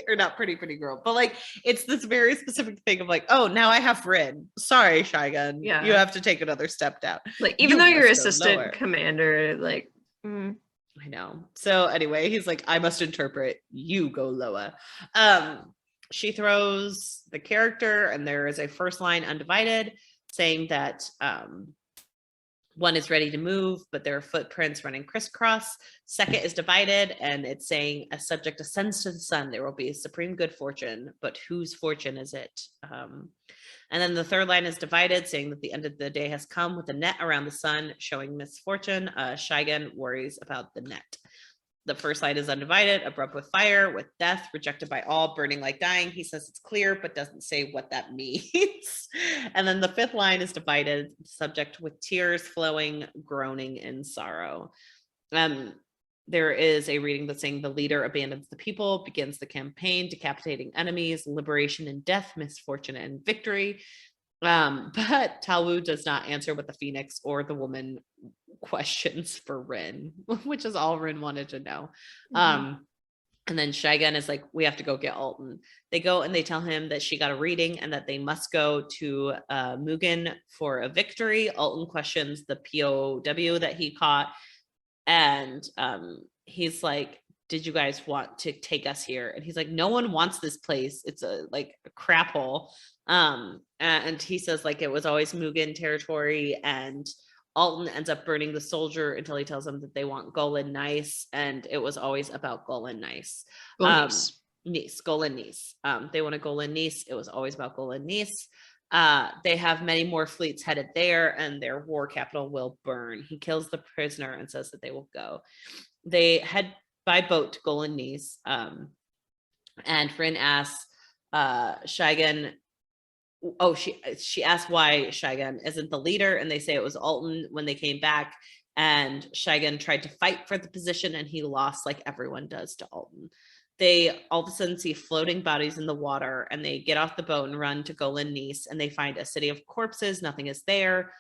or not pretty girl, but like it's this very specific thing of like, oh, now I have Rin. Sorry, Shigen. Yeah. You have to take another step down. Like, even though you're assistant commander, like, I know. So anyway, he's like, I must interpret, you go lower. She throws the character, and there is a first line undivided saying that one is ready to move, but there are footprints running crisscross. Second is divided, and it's saying a subject ascends to the sun. There will be a supreme good fortune, but whose fortune is it? And then the third line is divided, saying that the end of the day has come with a net around the sun, showing misfortune. Shigen worries about the net. The first line is undivided, abrupt with fire, with death, rejected by all, burning like dying. He says it's clear, but doesn't say what that means. And then the fifth line is divided, subject with tears flowing, groaning in sorrow. There is a reading that's saying the leader abandons the people, begins the campaign, decapitating enemies, liberation and death, misfortune and victory. But Talwu does not answer what the Phoenix or the woman questions for Rin, which is all Rin wanted to know. And then Shigen is like, we have to go get Alton. They go and they tell him that she got a reading and that they must go to Mugen for a victory. Alton questions the POW that he caught. And he's like, did you guys want to take us here? And he's like, no one wants this place. It's a crap hole. And he says like it was always Mugen territory, and Alton ends up burning the soldier until he tells them that they want Golan Nice, and it was always about Golan Nice. Golan Nice. They want a Golan Nice. It was always about Golan Nice. They have many more fleets headed there, and their war capital will burn. He kills the prisoner and says that they will go. They head by boat to Golan Nice, and Rin asks Shigen. She asked why Shigen isn't the leader, and they say it was Alton when they came back, and Shigen tried to fight for the position, and he lost like everyone does to Alton. They all of a sudden see floating bodies in the water, and they get off the boat and run to Golan Nice, and they find a city of corpses. Nothing is there.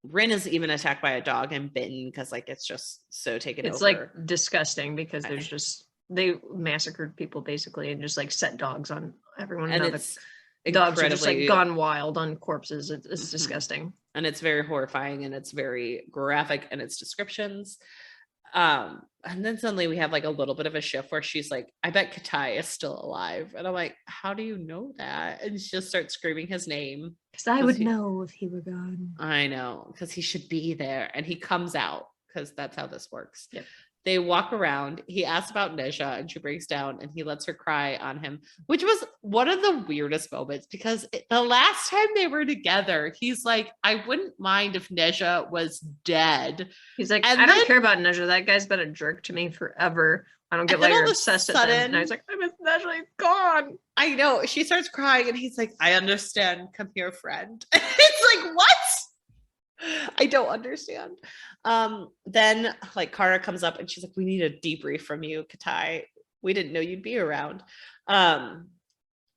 Rin is even attacked by a dog and bitten because like it's just so taken over. It's like disgusting because there's just, they massacred people basically and just like set dogs on everyone. And it's dogs are just like gone wild on corpses. It's disgusting. And it's very horrifying, and it's very graphic in its descriptions. And then suddenly we have like a little bit of a shift where she's like, I bet Katai is still alive. And I'm like, how do you know that? And she just starts screaming his name. Because I would know if he were gone. I know, because he should be there. And he comes out, because that's how this works. Yep. They walk around. He asks about Neja, and she breaks down, and he lets her cry on him, which was one of the weirdest moments, because the last time they were together, he's like, I wouldn't mind if Neja was dead. He's like, I don't care about Neja. That guy's been a jerk to me forever. I don't get why you're obsessed with him. And I was like, I miss Neja. He's gone. I know. She starts crying, and he's like, I understand. Come here, friend. It's like, what? I don't understand. Then like Kara comes up and she's like, we need a debrief from you, Katai. We didn't know you'd be around. And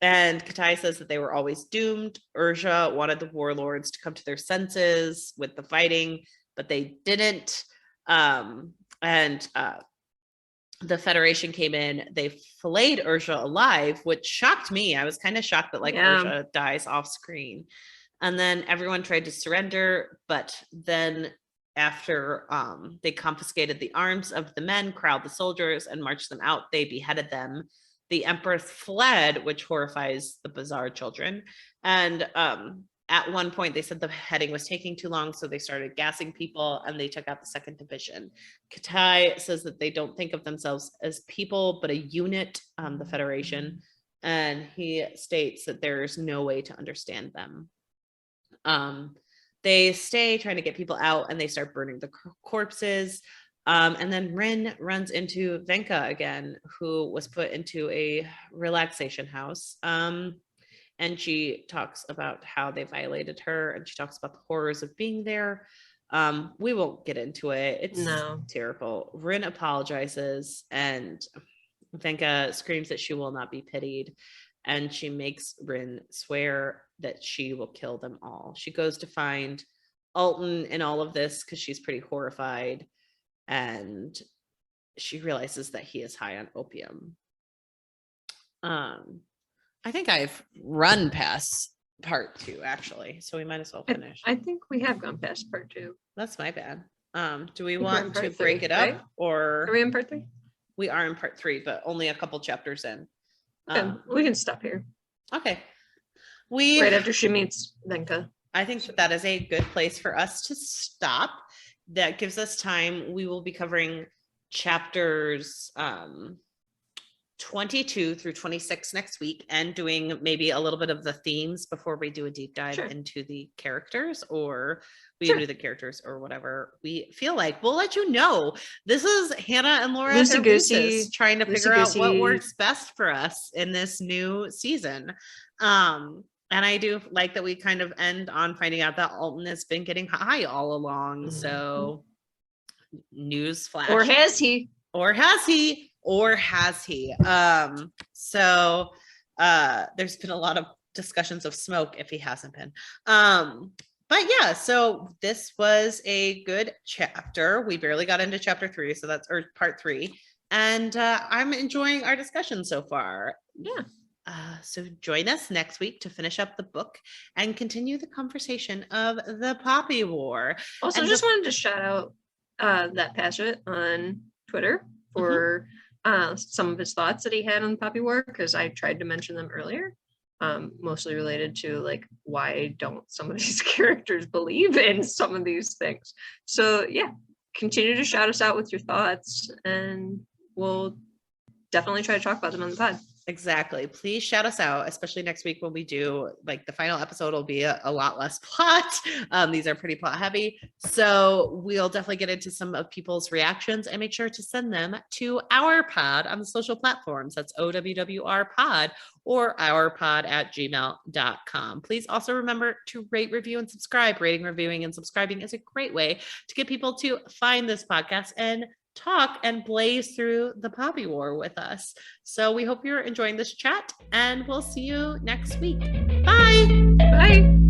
Katai says that they were always doomed. Urja wanted the warlords to come to their senses with the fighting, but they didn't. The Federation came in, they filleted Urja alive, which shocked me. I was kind of shocked that Urja dies off screen. And then everyone tried to surrender, but then after they confiscated the arms of the men, corralled the soldiers, and marched them out, they beheaded them. The Empress fled, which horrifies the bizarre children. And at one point, they said the beheading was taking too long, so they started gassing people, and they took out the second division. Katai says that they don't think of themselves as people, but a unit, the Federation. And he states that there's no way to understand them. They stay trying to get people out, and they start burning the corpses. And then Rin runs into Venka again, who was put into a relaxation house. And she talks about how they violated her, and she talks about the horrors of being there. We won't get into it. It's terrible. Rin apologizes, and Venka screams that she will not be pitied. And she makes Rin swear that she will kill them all. She goes to find Alton in all of this because she's pretty horrified. And she realizes that he is high on opium. I think I've run past part 2 actually, so we might as well finish. I think we have gone past part 2. That's my bad. Do we we're in want to part break 3, it up right? or Are we in part 3? we are in part 3, but only a couple chapters in. Okay, we can stop here. Okay. Right after she meets Venka. I think that is a good place for us to stop. That gives us time. We will be covering chapters 22 through 26 next week and doing maybe a little bit of the themes before we do a deep dive into the characters, or we do the characters or whatever we feel like. We'll let you know. This is Hannah and Laura trying to figure out what works best for us in this new season. And I do like that we kind of end on finding out that Alton has been getting high all along. Mm-hmm. So news flash. Or has he? Or has he? Or has he? So there's been a lot of discussions of smoke if he hasn't been. But yeah, so this was a good chapter. We barely got into chapter 3, so that's or part 3. And I'm enjoying our discussion so far. Yeah. So join us next week to finish up the book and continue the conversation of the Poppy War. Also, just wanted to shout out that Patchett on Twitter for some of his thoughts that he had on the Poppy War, because I tried to mention them earlier, mostly related to like why don't some of these characters believe in some of these things. So yeah, continue to shout us out with your thoughts, and we'll definitely try to talk about them on the pod. Exactly. Please shout us out, especially next week when we do like the final episode will be a lot less plot. These are pretty plot heavy. So we'll definitely get into some of people's reactions and make sure to send them to our pod on the social platforms. That's OWWR pod or ourpod@gmail.com. Please also remember to rate, review, and subscribe. Rating, reviewing, and subscribing is a great way to get people to find this podcast and talk and blaze through the Poppy War with us. So we hope you're enjoying this chat, and we'll see you next week. Bye. Bye.